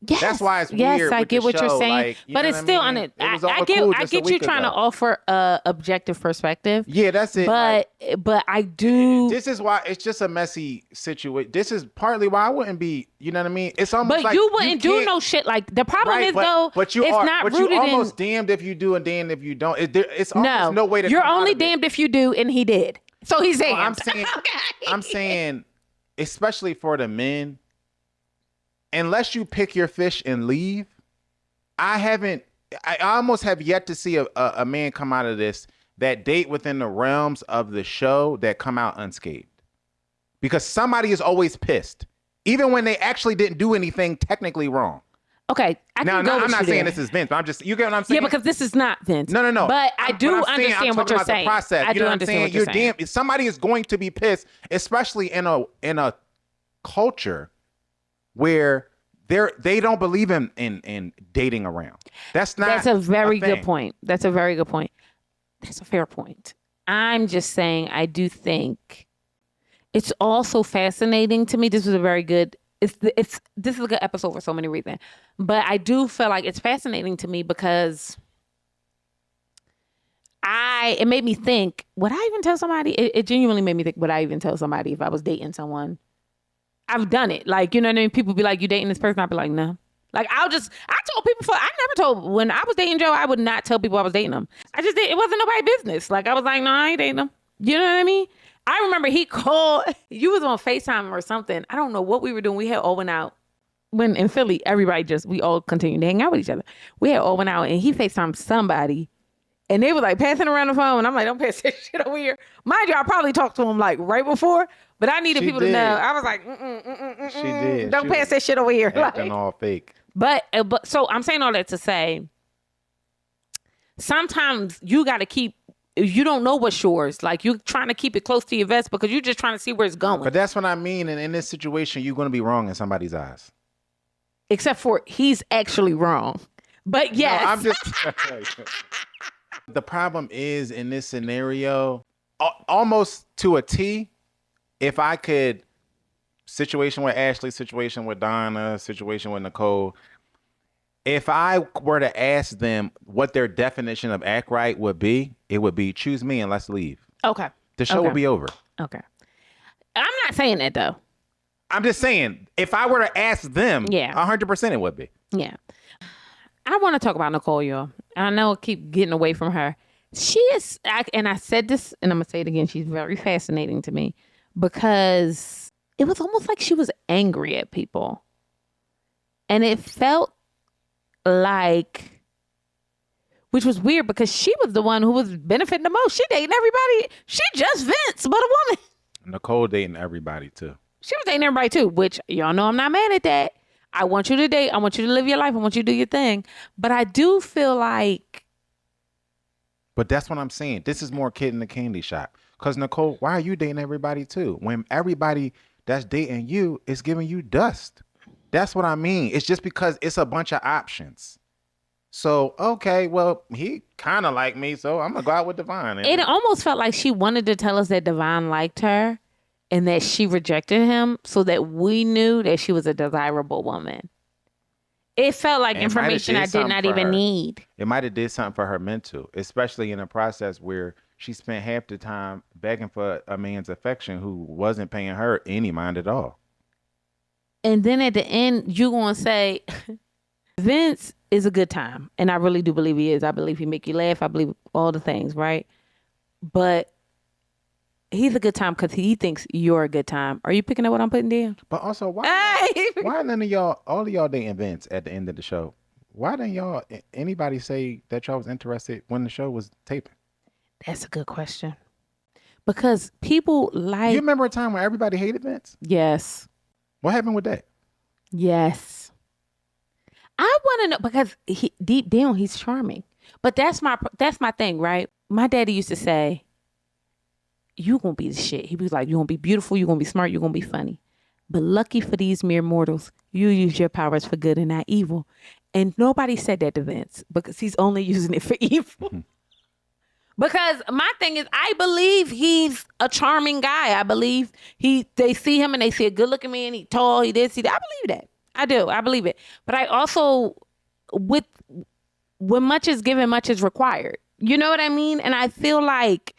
Yes. That's why it's weird. Yes, I get what you're saying. Like, but it's still on it. I get you trying to offer a objective perspective. Yeah, that's it. But I do. This is why it's just a messy situation. This is partly why I wouldn't be. You know what I mean? It's almost but like you wouldn't do no shit. Like, the problem is though. But you almost damned if you do and damned if you don't. It's almost no way to. You're only damned if you do, and he did. So he's damned. I'm saying. Okay. I'm saying, especially for the men. Unless you pick your fish and leave, I almost have yet to see a man come out of this that date within the realms of the show that come out unscathed. Because somebody is always pissed, even when they actually didn't do anything technically wrong. Okay, I'm not saying this is Vince, but you get what I'm saying? Yeah, because this is not Vince. No. But I do understand what you're saying. I do understand what you're saying. Somebody is going to be pissed, especially in a culture where they don't believe in dating around. That's a very good point. That's a very good point. That's a fair point. I'm just saying, I do think it's also fascinating to me. This was a very good. This is a good episode for so many reasons, but I do feel like it's fascinating to me because it made me think, would I even tell somebody? It genuinely made me think, would I even tell somebody if I was dating someone? I've done it. Like, you know what I mean? People be like, you dating this person? I'd be like, no. Like, I told people I never told, when I was dating Joe, I would not tell people I was dating him. I just did. It wasn't nobody's business. Like, I was like, no, I ain't dating him. You know what I mean? I remember he called, you was on FaceTime or something. I don't know what we were doing. We had all went out. When in Philly, we all continued to hang out with each other. We had all went out and he FaceTimed somebody. And they were like passing around the phone. And I'm like, don't pass that shit over here. Mind you, I probably talked to him like right before, but I needed people to know. I was like, She did. Don't pass that shit over here. Acting all fake. But so I'm saying all that to say, sometimes you got to keep, you don't know what's yours. Like, you're trying to keep it close to your vest because you're just trying to see where it's going. But that's what I mean. And in this situation, you're going to be wrong in somebody's eyes. Except for he's actually wrong. But yes. No, I'm just... The problem is, in this scenario, almost to a T, if I could, situation with Ashley, situation with Donna, situation with Nicole, if I were to ask them what their definition of act right would be, it would be choose me and let's leave. Okay. The show would be over. Okay. I'm not saying that, though. I'm just saying, if I were to ask them, 100% it would be. Yeah. I want to talk about Nicole, y'all. I know I keep getting away from her. She is, and I said this, and I'm going to say it again, she's very fascinating to me because it was almost like she was angry at people. And it felt like, which was weird because she was the one who was benefiting the most. She dating everybody. She just Vince, but a woman. Nicole dating everybody, too. She was dating everybody, too, which y'all know I'm not mad at that. I want you to date. I want you to live your life. I want you to do your thing. But I do feel like. But that's what I'm saying. This is more kid in the candy shop. Because, Nicole, why are you dating everybody, too? When everybody that's dating you is giving you dust. That's what I mean. It's just because it's a bunch of options. So, okay, well, he kind of like me, so I'm going to go out with Devon. It almost felt like she wanted to tell us that Devon liked her and that she rejected him so that we knew that she was a desirable woman. It felt like information I did not even need. It might have did something for her mental, especially in a process where she spent half the time begging for a man's affection who wasn't paying her any mind at all. And then at the end, you going to say, Vince is a good time. And I really do believe he is. I believe he make you laugh. I believe all the things, right? But he's a good time because he thinks you're a good time. Are you picking up what I'm putting down? But also, why none of y'all, all of y'all dating Vince at the end of the show? Why didn't anybody say that y'all was interested when the show was taping? That's a good question. Because people like... You remember a time when everybody hated Vince? Yes. What happened with that? Yes. I want to know because deep down he's charming. But that's my thing, right? My daddy used to say, you gonna be the shit. He was like, you're gonna be beautiful, you're gonna be smart, you're gonna be funny. But lucky for these mere mortals, you use your powers for good and not evil. And nobody said that to Vince because he's only using it for evil. Because my thing is, I believe he's a charming guy. I believe they see him and they see a good looking man, he tall, he this, he that. I believe that. I do. I believe it. But I also, when much is given, much is required. You know what I mean? And I feel like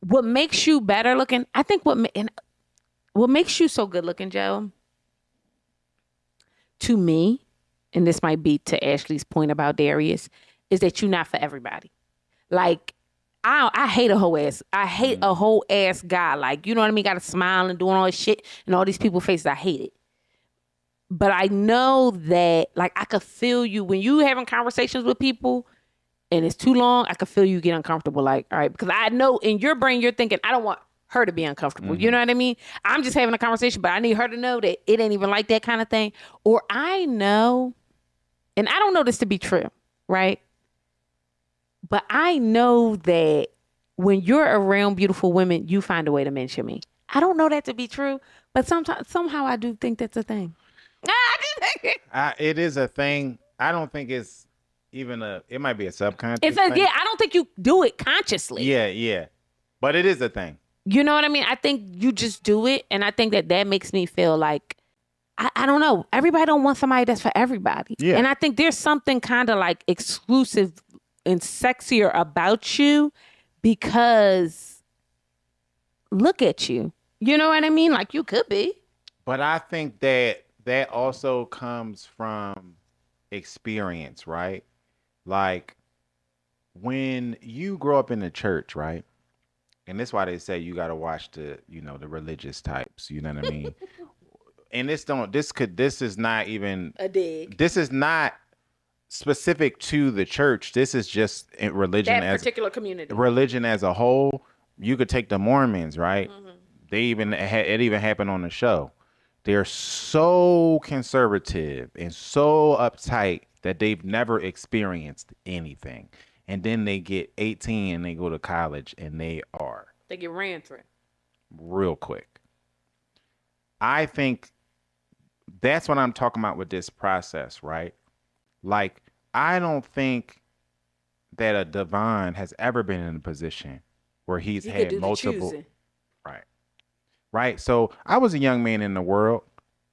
what makes you better looking, I think what makes you so good looking, Joe, to me, and this might be to Ashley's point about Darius, is that you're not for everybody. Like, I hate a whole ass. I hate a whole ass guy. Like, you know what I mean? Got to smile and doing all this shit and all these people faces. I hate it. But I know that, like, I could feel you when you having conversations with people and it's too long. I could feel you get uncomfortable. Like, all right, because I know in your brain you're thinking, I don't want her to be uncomfortable. Mm-hmm. You know what I mean? I'm just having a conversation, but I need her to know that it ain't even like that kind of thing. Or I know, and I don't know this to be true, right? But I know that when you're around beautiful women, you find a way to mention me. I don't know that to be true, but somehow I do think that's a thing. It is a thing. I don't think it's even it might be a subconscious thing. Yeah, I don't think you do it consciously. Yeah. But it is a thing. You know what I mean? I think you just do it, and I think that makes me feel like, I don't know, everybody don't want somebody that's for everybody. Yeah. And I think there's something kind of like exclusive and sexier about you because look at you. You know what I mean? Like you could be. But I think that also comes from experience, right? Like when you grow up in the church, right? And that's why they say you got to watch the religious types, you know what I mean? And this is not even A dig. this is not specific to the church. This is just religion That particular community. religion as a whole. You could take the Mormons, right? They even it even happened on the show. They're so conservative and so uptight that they've never experienced anything. And then they get 18 and they go to college and they are They get ran through. real quick. I think that's what I'm talking about with this process, right? Like, I don't think that a divine has ever been in a position where he's He could had do the multiple. choosing. Right. Right. So I was a young man in the world,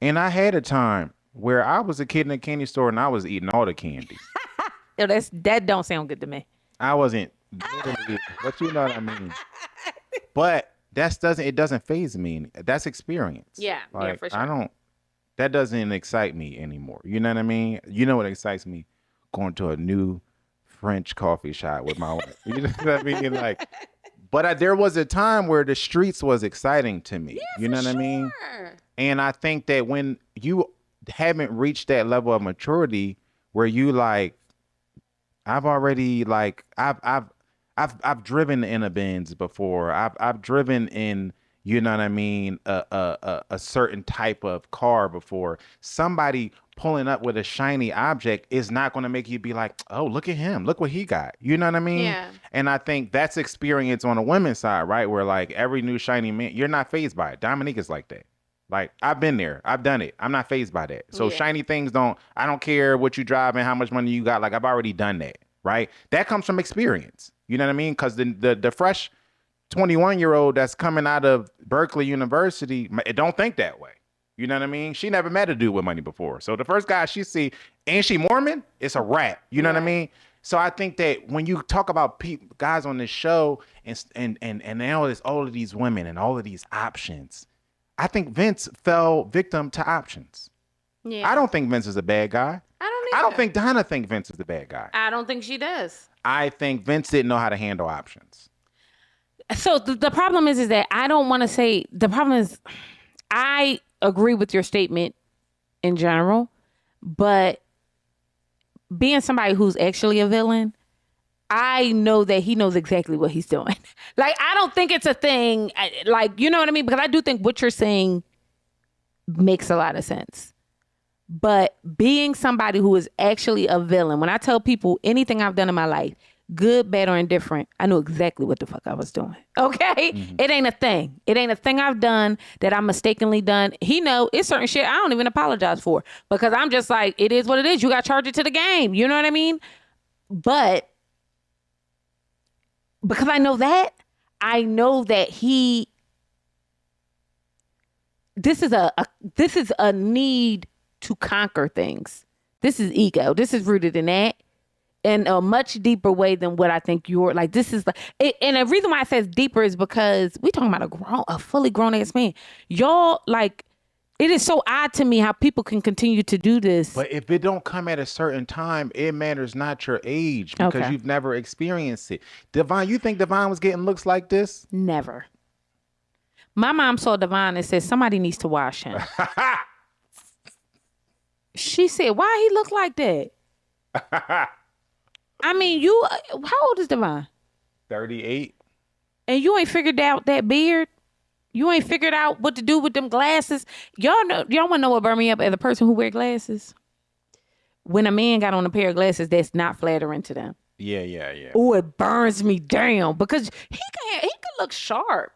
and I had a time where I was a kid in a candy store and I was eating all the candy. Yo, that don't sound good to me. I wasn't literally, but you know what I mean. But it doesn't phase me. That's experience. Yeah, Like, for sure. that doesn't excite me anymore. You know what I mean? You know what excites me? Going to a new French coffee shop with my wife. You know what I mean? Like, but there was a time where the streets was exciting to me. You know what I mean? And I think that when you haven't reached that level of maturity where you like, I've driven in a Benz before. I've driven in, you know what I mean, a certain type of car before. Somebody pulling up with a shiny object is not going to make you be like, oh, look at him, look what he got. You know what I mean? Yeah. And I think that's experience on the women's side, right? Where like every new shiny man, you're not fazed by it. Dominique is like that. Like I've been there, I've done it. I'm not fazed by that. So Yeah. shiny things I don't care what you drive and how much money you got. Like I've already done that, right? That comes from experience. You know what I mean? Because the fresh 21-year-old that's coming out of Berkeley University, it don't think that way. You know what I mean? She never met a dude with money before. So the first guy she see, and she Mormon, it's a wrap. You know what I mean? So I think that when you talk about guys on this show and now there's all of these women and all of these options, I think Vince fell victim to options. Yeah. I don't think Vince is a bad guy. I don't think Donna think Vince is a bad guy. I don't think she does. I think Vince didn't know how to handle options. So the problem is that I don't want to say, the problem is I agree with your statement in general, but being somebody who's actually a villain, I know that he knows exactly what he's doing. Like, I don't think it's a thing. Like, you know what I mean? Because I do think what you're saying makes a lot of sense. But being somebody who is actually a villain, when I tell people anything I've done in my life, good, bad, or indifferent, I know exactly what the fuck I was doing. Okay? Mm-hmm. It ain't a thing. It ain't a thing I've done that I mistakenly done. He know it's certain shit I don't even apologize for because I'm just like, it is what it is. You got to charge it to the game. You know what I mean? But because I know that this is a need to conquer things. This is ego. This is rooted in that in a much deeper way than what I think you're like. This is like, and the reason why I says deeper is because we talking about a fully grown ass man. Y'all like, it is so odd to me how people can continue to do this. But if it don't come at a certain time, it matters not your age because you've never experienced it. Divine, you think Divine was getting looks like this? Never. My mom saw Divine and said, somebody needs to wash him. She said, why he look like that? I mean, how old is Divine? 38. And you ain't figured out that beard? You ain't figured out what to do with them glasses? Y'all want to know what burned me up as a person who wear glasses? When a man got on a pair of glasses that's not flattering to them. Yeah. Oh, it burns me down because he could look sharp.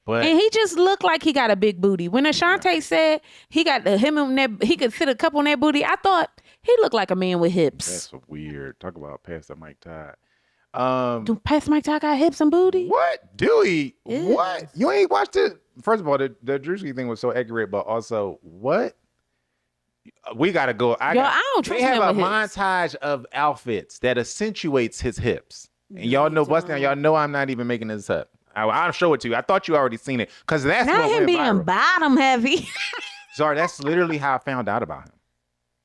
But and he just looked like he got a big booty. When Ashante said he got he could fit a couple on that booty, I thought he looked like a man with hips. That's weird. Talk about Pastor Mike Todd. Do Pastor Mike Todd got hips and booty? What? Do he? Yes. What? You ain't watched it? First of all, the Drewski thing was so accurate, but also, what? We gotta go. I don't trust They have men a with hips. montage of outfits that accentuates his hips, and y'all know, bust down. Y'all know I'm not even making this up. I'll show it to you. I thought you already seen it because that's Not what him went being viral. bottom heavy. Sorry, that's literally how I found out about him.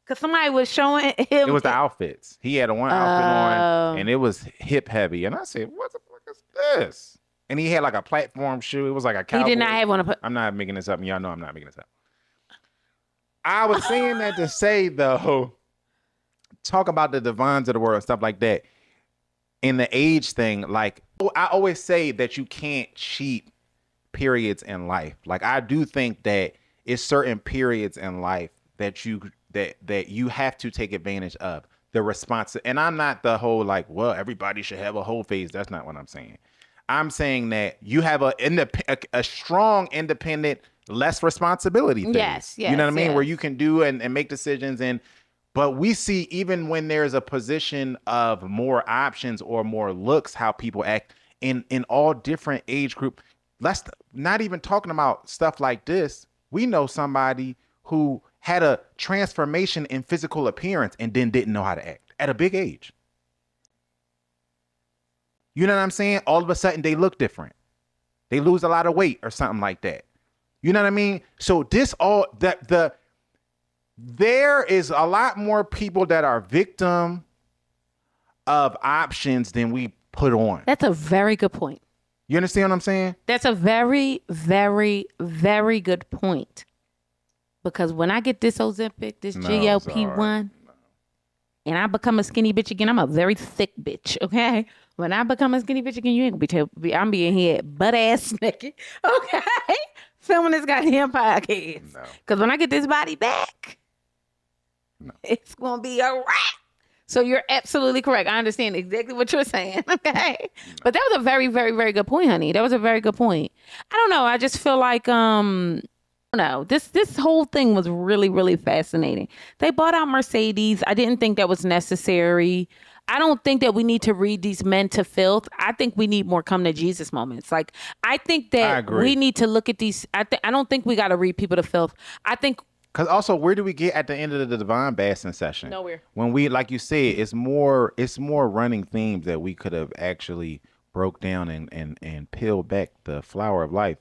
Because somebody was showing him. It was the outfits. He had one outfit on, and it was hip heavy. And I said, "What the fuck is this?" And he had like a platform shoe. It was like a cowboy. He did not have one to put. I'm not making this up, and y'all know I'm not making this up. I was saying that to say, though, talk about the Devons of the world and stuff like that. In the age thing, like, I always say that you can't cheat periods in life. Like, I do think that it's certain periods in life that you have to take advantage of the response. And I'm not the whole like, well, everybody should have a whole phase. That's not what I'm saying. I'm saying that you have a strong, independent, less responsibility phase. Yes, you know what I mean? yes. Where you can do and make decisions. But we see even when there's a position of more options or more looks, how people act in all different age group. Let's not even talking about stuff like this. We know somebody who had a transformation in physical appearance and then didn't know how to act at a big age. You know what I'm saying? All of a sudden they look different. They lose a lot of weight or something like that. You know what I mean? So there is a lot more people that are victim of options than we put on. That's a very good point. You understand what I'm saying? That's a very, very, very good point. Because when I get this Ozempic, this GLP-1, and I become a skinny bitch again, I'm a very thick bitch, okay? When I become a skinny bitch again, you ain't gonna be I'm being here butt ass naked, okay? Filming this goddamn podcast. No. Because when I get this body back, it's gonna be a wrap. So you're absolutely correct. I understand exactly what you're saying, okay? But that was a very, very, very good point, honey. That was a very good point. I don't know. I just feel like no, this whole thing was really, really fascinating. They bought out Mercedes. I didn't think that was necessary. I don't think that we need to read these men to filth. I think we need more come to Jesus moments. Like, I think that we need to look at these. I don't think we got to read people to filth. I think. Because also, where do we get at the end of the Divine Bassin session? Nowhere. When we, like you said, it's more running themes that we could have actually broke down and peeled back the flower of life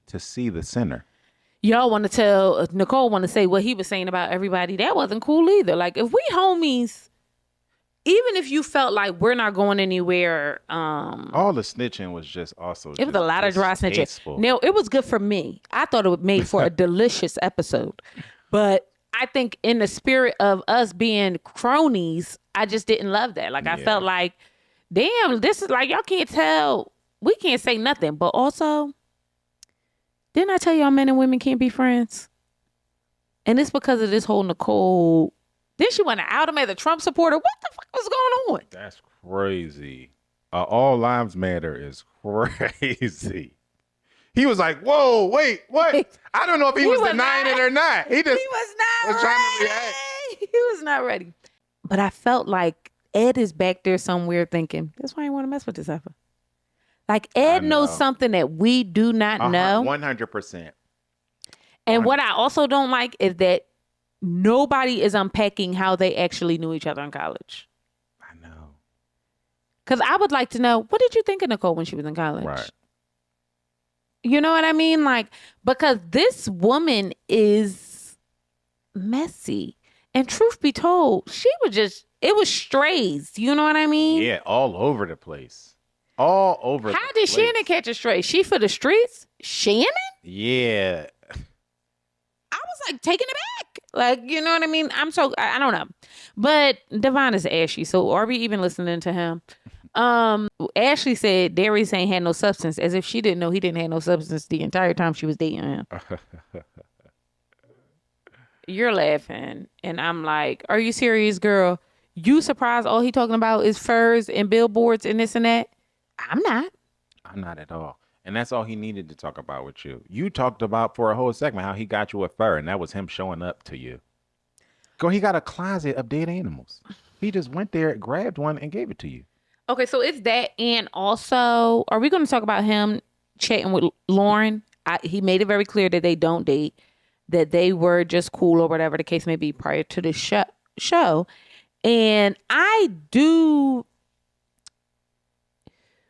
to see the center. Y'all want to tell Nicole want to say what he was saying about everybody. That wasn't cool either. Like, if we homies, even if you felt like we're not going anywhere, all the snitching was just also. It was a lot of dry snitching. Now, it was good for me. I thought it was made for a delicious episode, but I think in the spirit of us being cronies, I just didn't love that. Like, I felt like, damn, this is like, y'all can't tell. We can't say nothing, but also. Didn't I tell y'all men and women can't be friends? And it's because of this whole Nicole. Then she went to out him as a Trump supporter. What the fuck was going on? That's crazy. All lives matter is crazy. He was like, whoa, wait, what? I don't know if he was denying it or not. He was not trying to ready. He was not ready. But I felt like Ed is back there somewhere thinking, that's why I want to mess with this ever. Like, Ed knows something that we do not know. 100%. And what I also don't like is that nobody is unpacking how they actually knew each other in college. I know. Because I would like to know, what did you think of Nicole when she was in college? Right. You know what I mean? Like, because this woman is messy. And truth be told, it was strays. You know what I mean? Yeah, all over the place. All over. How did Shannon catch a stray? She for the streets? Shannon? Yeah. I was like taken aback. Like, you know what I mean? I don't know. But Devon is ashy. So are we even listening to him? Ashley said Darius ain't had no substance, as if she didn't know he didn't have no substance the entire time she was dating him. You're laughing. And I'm like, are you serious, girl? You surprised all he talking about is furs and billboards and this and that? I'm not. I'm not at all. And that's all he needed to talk about with you. You talked about for a whole segment how he got you a fur, and that was him showing up to you. Girl, he got a closet of dead animals. He just went there, grabbed one, and gave it to you. Okay, so it's that, and also, are we going to talk about him chatting with Lauren? He made it very clear that they don't date. that they were just cool or whatever the case may be prior to the show. And I do,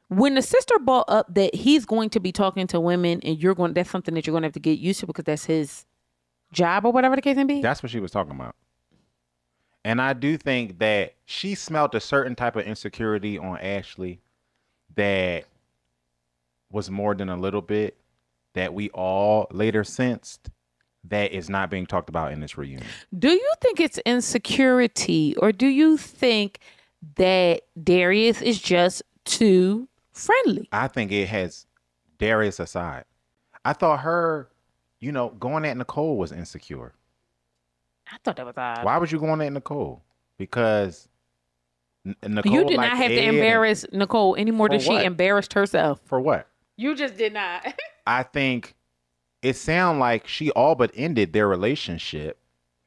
when the sister brought up that he's going to be talking to women and that's something that you're going to have to get used to because that's his job or whatever the case may be. That's what she was talking about. And I do think that she smelled a certain type of insecurity on Ashley that was more than a little bit, that we all later sensed that is not being talked about in this reunion. Do you think it's insecurity, or do you think that Darius is just too friendly? I think it has Darius aside. I thought her, going at Nicole was insecure. I thought that was odd. Why was you going at Nicole? Because Nicole, you did not have to embarrass Nicole any more than she embarrassed herself. For what? You just did not. I think it sounded like she all but ended their relationship,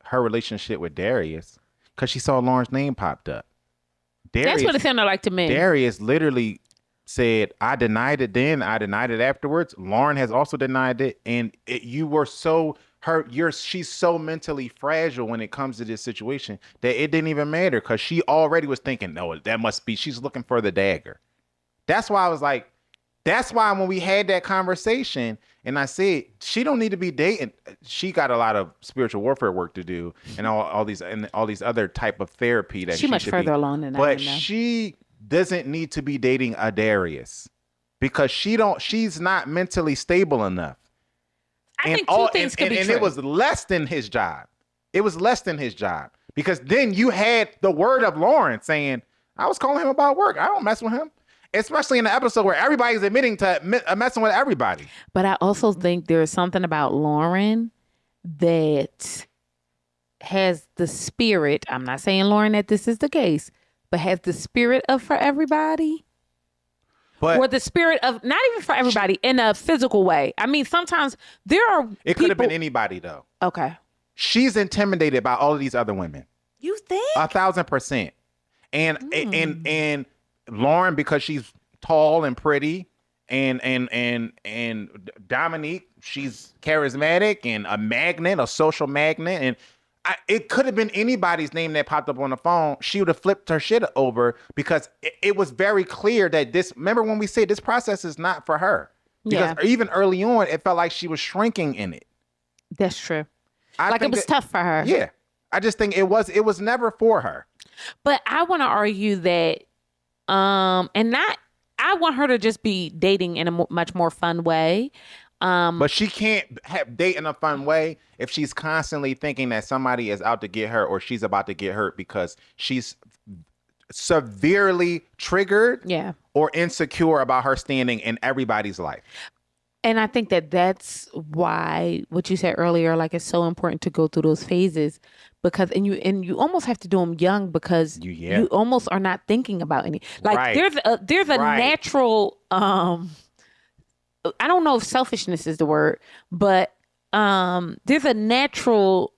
her relationship with Darius, because she saw Lauren's name popped up. That's what it sounded like to me. Darius literally said, I denied it then, I denied it afterwards. Lauren has also denied it. And she's so mentally fragile when it comes to this situation that it didn't even matter, because she already was thinking, no, that must be, she's looking for the dagger. That's why I was like, that's why when we had that conversation and I said, she don't need to be dating. She got a lot of spiritual warfare work to do and all these other type of therapy that she much further along than but she doesn't need to be dating a Darius because she's not mentally stable enough. I think two things could be true. And it was less than his job. It was less than his job because then you had the word of Lauren saying, I was calling him about work. I don't mess with him. Especially in the episode where everybody's admitting to messing with everybody. But I also think there's something about Lauren that has the spirit. I'm not saying, Lauren, that this is the case, but has the spirit of for everybody. Or the spirit of not even for everybody in a physical way. I mean, sometimes there are It could have been anybody, though. Okay. She's intimidated by all of these other women. You think? 1,000%. And Lauren, because she's tall and pretty, and Dominique, she's charismatic and a magnet, a social magnet, and it could have been anybody's name that popped up on the phone. She would have flipped her shit over because it was very clear that remember when we said this process is not for her. Because even early on, it felt like she was shrinking in it. That's true. It was tough for her. Yeah. I just think it was never for her. But I want to argue that I want her to just be dating in a much more fun way. But she can't date in a fun way if she's constantly thinking that somebody is out to get her or she's about to get hurt because she's severely triggered or insecure about her standing in everybody's life. And I think that that's why what you said earlier, like, it's so important to go through those phases because, and you almost have to do them young because you almost are not thinking about any, like there's a natural, I don't know if selfishness is the word, but there's a natural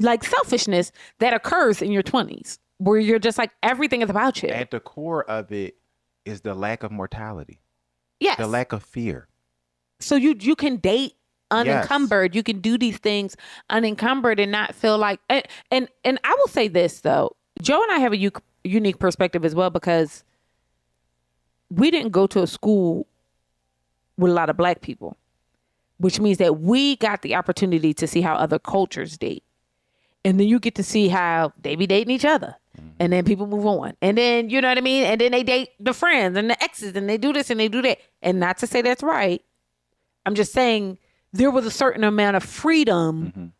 like selfishness that occurs in your 20s where you're just like, everything is about you. At the core of it is the lack of mortality. Yes. The lack of fear. So you can date unencumbered. Yes. You can do these things unencumbered and not feel like, and I will say this though, Joe and I have a unique perspective as well because we didn't go to a school with a lot of black people, which means that we got the opportunity to see how other cultures date. And then you get to see how they be dating each other. And then people move on. And then, you know what I mean? And then they date the friends and the exes and they do this and they do that. And not to say that's right. I'm just saying there was a certain amount of freedom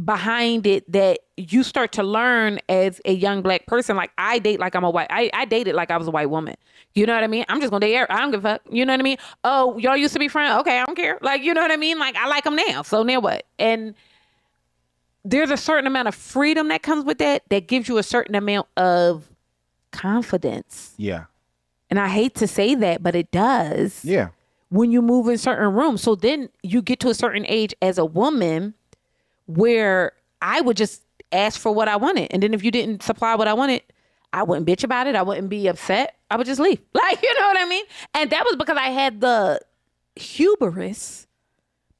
behind it that you start to learn as a young black person. Like I date like I'm a white, I dated like I was a white woman. You know what I mean? I'm just going to date her. I don't give a fuck. You know what I mean? Oh, y'all used to be friends? Okay, I don't care. Like, you know what I mean? Like I like them now. So now what? And there's a certain amount of freedom that comes with that gives you a certain amount of confidence. Yeah. And I hate to say that, but it does. Yeah. When you move in certain rooms. So then you get to a certain age as a woman where I would just ask for what I wanted. And then if you didn't supply what I wanted, I wouldn't bitch about it. I wouldn't be upset. I would just leave. Like, you know what I mean? And that was because I had the hubris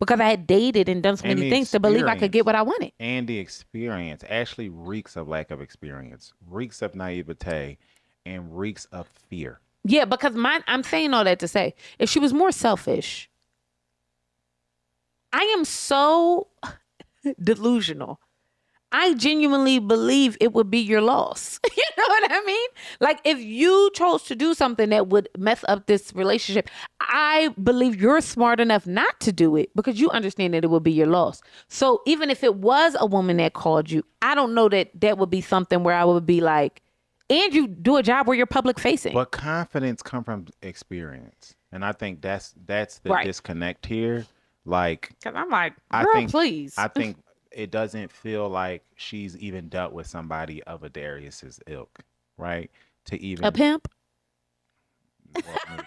because I had dated and done so And many the things to believe I could get experience. what I wanted. And the experience actually reeks of lack of experience, reeks of naivete, and reeks of fear. Yeah, because I'm saying all that to say, if she was more selfish, I am so delusional. I genuinely believe it would be your loss. You know what I mean? Like if you chose to do something that would mess up this relationship, I believe you're smart enough not to do it because you understand that it would be your loss. So even if it was a woman that called you, I don't know that that would be something where I would be like, and you do a job where you're public facing. But confidence comes from experience, and I think that's the Right. disconnect here. Like, Because I'm like, I girl, think please. I think it doesn't feel like she's even dealt with somebody of a Darius's ilk, right? To even A pimp? well, maybe,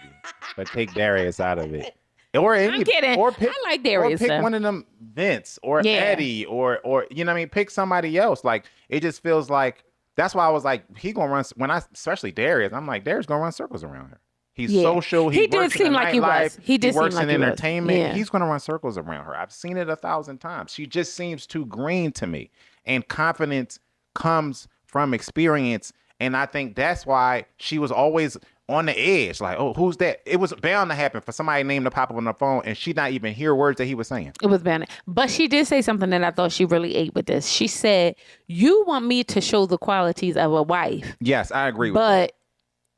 but take Darius out of it, or any, I'm kidding. or pick, I like or Darius. pick Though. one of them, Vince or Yeah. Eddie, or you know what I mean, pick somebody else. Like it just feels like that's why I was like, he gonna run when I, especially Darius. I'm like, Darius gonna run circles around her. He's Yeah. social. He He did works in seem the like he nightlife. was. He did seem works like in he was. entertainment. Yeah. He's gonna run circles around her. I've seen it 1,000 times. She just seems too green to me. And confidence comes from experience. And I think that's why she was always on the edge. Like, oh, who's that? It was bound to happen for somebody's name to pop up on the phone and she not even hear words that he was saying. It was bad. But she did say something that I thought she really ate with this. She said, you want me to show the qualities of a wife, Yes, I agree with that. but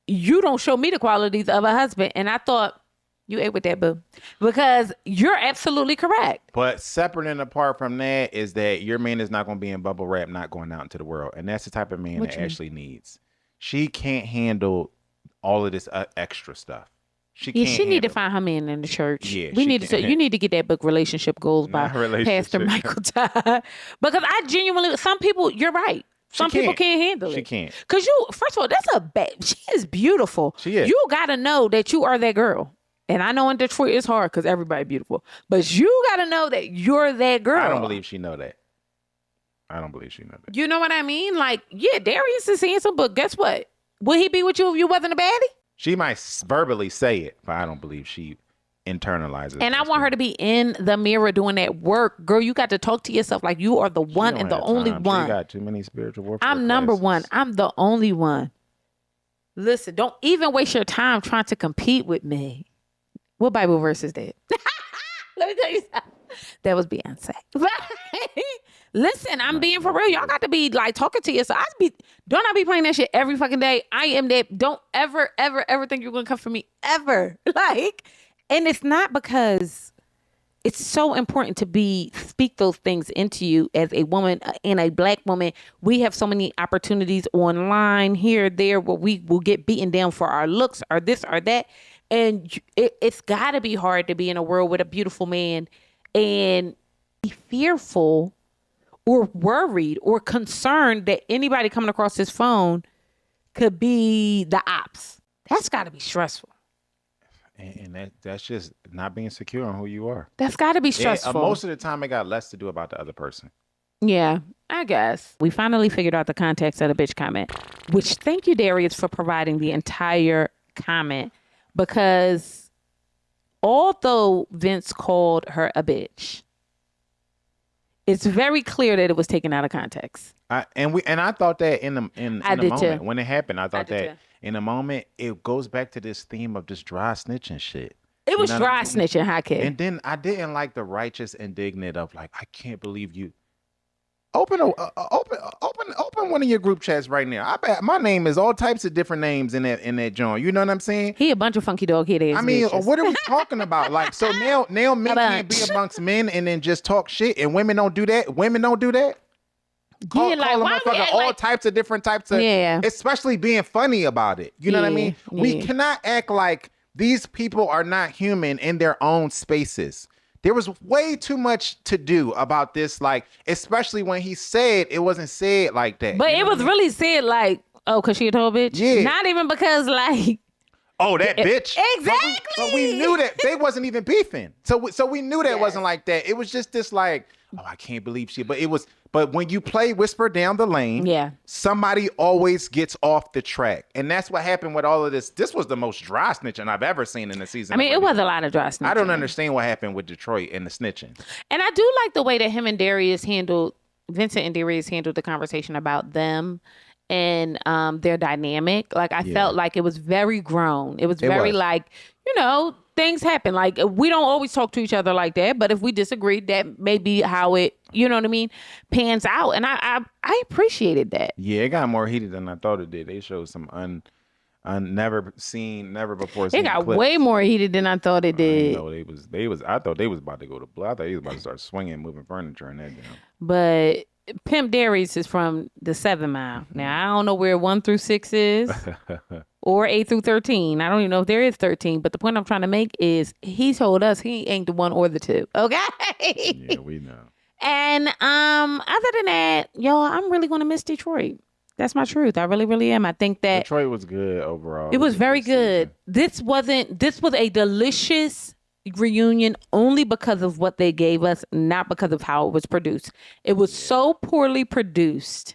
you don't show me the qualities of a husband. And I thought, you ate with that, boo. Because you're absolutely correct. But separate and apart from that is that your man is not going to be in bubble wrap, not going out into the world. And that's the type of man What that you mean? Ashley needs. She can't handle all of this extra stuff. She Yeah, can't she need to handle it. find her man in the church. Yeah, we she need to. can't. You need to get that book, Relationship Goals, by Not relationship. Pastor Michael Todd. Because I genuinely, some people, you're right. Some people can't handle it. She can't. Because you, first of all, that's a bad. She is beautiful. She is. You got to know that you are that girl. And I know in Detroit it's hard because everybody beautiful. But you got to know that you're that girl. I don't believe she know that. I don't believe she know that. You know what I mean? Like, yeah, Darius is handsome, but guess what? Would he be with you if you wasn't a baddie? She might verbally say it, but I don't believe she internalizes. And I those want her things. to be in the mirror doing that work. Girl, you got to talk to yourself like you are the She one don't and the have only time. one. She got too many spiritual warfare I'm number classes. one. I'm the only one. Listen, don't even waste your time trying to compete with me. What Bible verse is that? Let me tell you something. That was Beyonce. Listen, I'm being for real. Y'all got to be like talking to yourself. Don't I be playing that shit every fucking day? I am that. Don't ever, ever, ever think you're gonna come for me ever. Like, and it's not because it's so important to speak those things into you as a woman and a black woman. We have so many opportunities online here, there, where we will get beaten down for our looks or this or that. And it's got to be hard to be in a world with a beautiful man and be fearful or worried or concerned that anybody coming across his phone could be the ops. That's got to be stressful. And that's just not being secure on who you are. That's got to be stressful. Most of the time, it got less to do about the other person. Yeah, I guess. We finally figured out the context of the bitch comment, which thank you, Darius, for providing the entire comment. Because although Vince called her a bitch, it's very clear that it was taken out of context. I thought that in the moment too. when it happened, I thought did that too. in the moment it goes back to this theme of just dry snitching shit. It was You know what dry I mean? snitching, high kid. And then I didn't like the righteous indignant of like, I can't believe you. Open one of your group chats right now. I bet my name is all types of different names in that joint. You know what I'm saying? He a bunch of funky dog head ass I mean, bitches. what are we talking about? Like, so now men can't be amongst men and then just talk shit, and women don't do that. Women don't do that. Call a why we motherfucker act all like- types of different types of, Yeah. especially being funny about it. You know what I mean? We yeah. cannot act like these people are not human in their own spaces. There was way too much to do about this, like, especially when he said it wasn't said like that. But You know it what was I mean? really said like, oh, because she a told bitch? Yeah. Not even because like, Oh, that bitch. Exactly. But we knew that they wasn't even beefing. So we knew that wasn't like that. It was just this like, oh, I can't believe she. But when you play Whisper Down the Lane, Yeah. somebody always gets off the track, and that's what happened with all of this. This was the most dry snitching I've ever seen in a season. I mean, it was a lot of dry snitching. I don't understand what happened with Detroit and the snitching. And I do like the way that Vincent and Darius handled the conversation about them and their dynamic. Like, I felt like it was very grown. It was very like, things happen. Like, we don't always talk to each other like that, but if we disagree, that may be how it, you know what I mean, pans out. And I appreciated that. Yeah, it got more heated than I thought it did. They showed some never before seen It got clips. way more heated than I thought it did. I thought they was about to go to blood. I thought they was about to start swinging, moving furniture and that down. But Pimp Darius is from the 7 Mile. Now, I don't know where 1 through 6 is or 8 through 13. I don't even know if there is 13. But the point I'm trying to make is he told us he ain't the 1 or the 2. Okay? Yeah, we know. And other than that, y'all, I'm really going to miss Detroit. That's my truth. I really, really am. I think that Detroit was good overall. It was very good. This was a delicious reunion only because of what they gave us, not because of how it was produced. It was so poorly produced.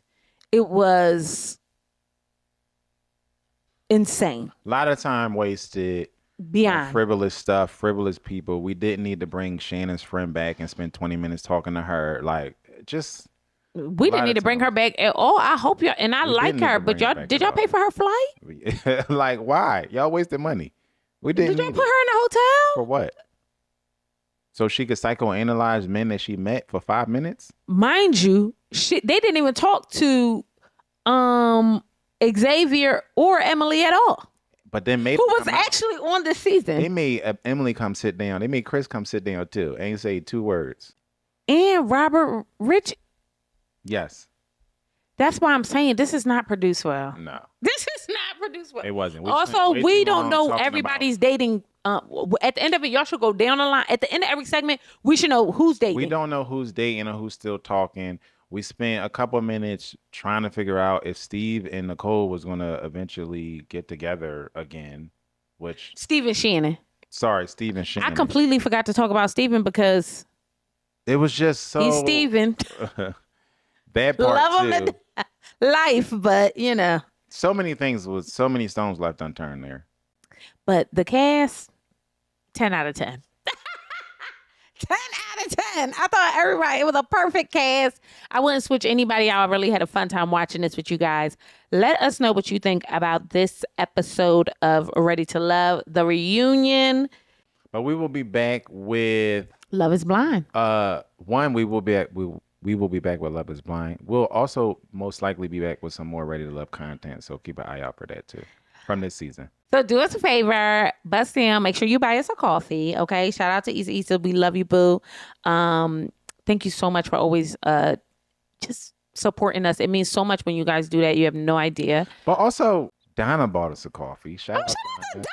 It was insane. A lot of time wasted. Beyond frivolous stuff, frivolous people. We didn't need to bring Shannon's friend back and spend 20 minutes talking to her. Like, just we didn't need to bring her back at all. I hope y'all, and I like her, but did y'all pay for her flight? Like, why? Y'all wasted money. We didn't. Did y'all put her in a hotel? For what? So she could psychoanalyze men that she met for 5 minutes? Mind you, they didn't even talk to Xavier or Emily at all. But then who was actually on this season. They made Emily come sit down. They made Chris come sit down too. Ain't say 2 words. And Robert Rich. Yes. That's why I'm saying this is not produced well. No. This is not produced well. It wasn't. We don't know everybody's dating. At the end of it, y'all should go down the line. At the end of every segment, we should know who's dating. We don't know who's dating or who's still talking. We spent a couple of minutes trying to figure out if Steve and Nicole was going to eventually get together again, which... Steve and Shannon. Sorry, Steve and Shannon. I completely forgot to talk about Steven because... It was just so... He's Steven. That part Love him too. Life, but so many things with so many stones left unturned there. But the cast, 10 out of 10. 10 out of 10. I thought it was a perfect cast. I wouldn't switch anybody out. I really had a fun time watching this with you guys. Let us know what you think about this episode of Ready to Love, the reunion. But we will be back with Love is Blind. We will be back with Love is Blind. We'll also most likely be back with some more Ready to Love content. So keep an eye out for that too from this season. So do us a favor, bust down. Make sure you buy us a coffee, okay? Shout out to Issa. We love you, boo. Thank you so much for always just supporting us. It means so much when you guys do that. You have no idea. But also, Donna bought us a coffee. Shout out to Donna.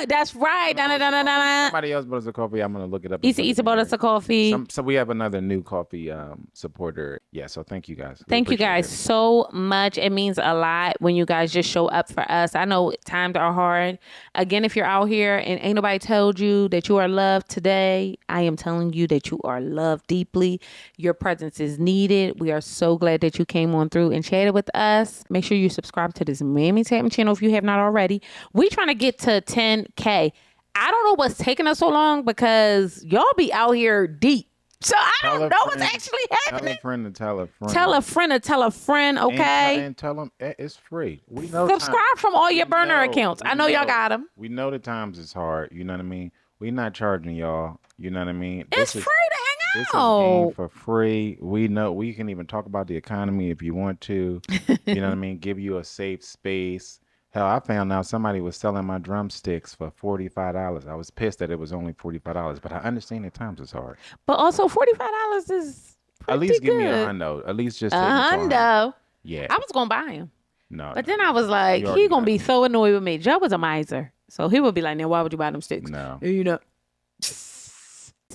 That's right. Donna. Somebody else bought us a coffee. I'm going to look it up. Issa bought us a coffee. So we have another new coffee supporter. Yeah, so thank you guys. Thank you guys so much. It means a lot when you guys just show up for us. I know times are hard. Again, if you're out here and ain't nobody told you that you are loved today, I am telling you that you are loved deeply. Your presence is needed. We are so glad that you came on through and chatted with us. Make sure you subscribe to this Mammy Tapping channel if you have not already. We're trying to get to 10K. I don't know what's taking us so long because y'all be out here deep. So I don't know what's actually happening. Tell a friend to tell a friend. Tell a friend to tell a friend, okay? And tell them it's free. We know. Subscribe from all your burner accounts. I know y'all got them. We know the times is hard. You know what I mean? We're not charging y'all. You know what I mean? It's free to hang This out. is for free. We know we can even talk about the economy if you want to. You know what I mean? Give you a safe space. Hell, I found out somebody was selling my drumsticks for $45. I was pissed that it was only $45, but I understand the times is hard. But also $45 is pretty At least give me a good. hundo. At least just A hundo. Yeah. I was gonna buy him. No. But then I was like, he gonna be so annoyed with me. Joe was a miser. So he would be like, now why would you buy them sticks? No. You know.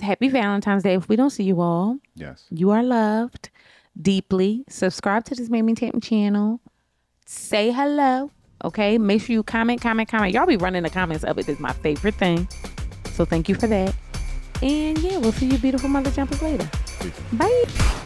Happy Valentine's Day. If we don't see you all, Yes. you are loved deeply. Subscribe to this Mammy Tapping channel. Say hello. Okay, make sure you comment. Y'all be running the comments up. It is my favorite thing. So thank you for that. And yeah, we'll see you beautiful mother jumpers later. Bye.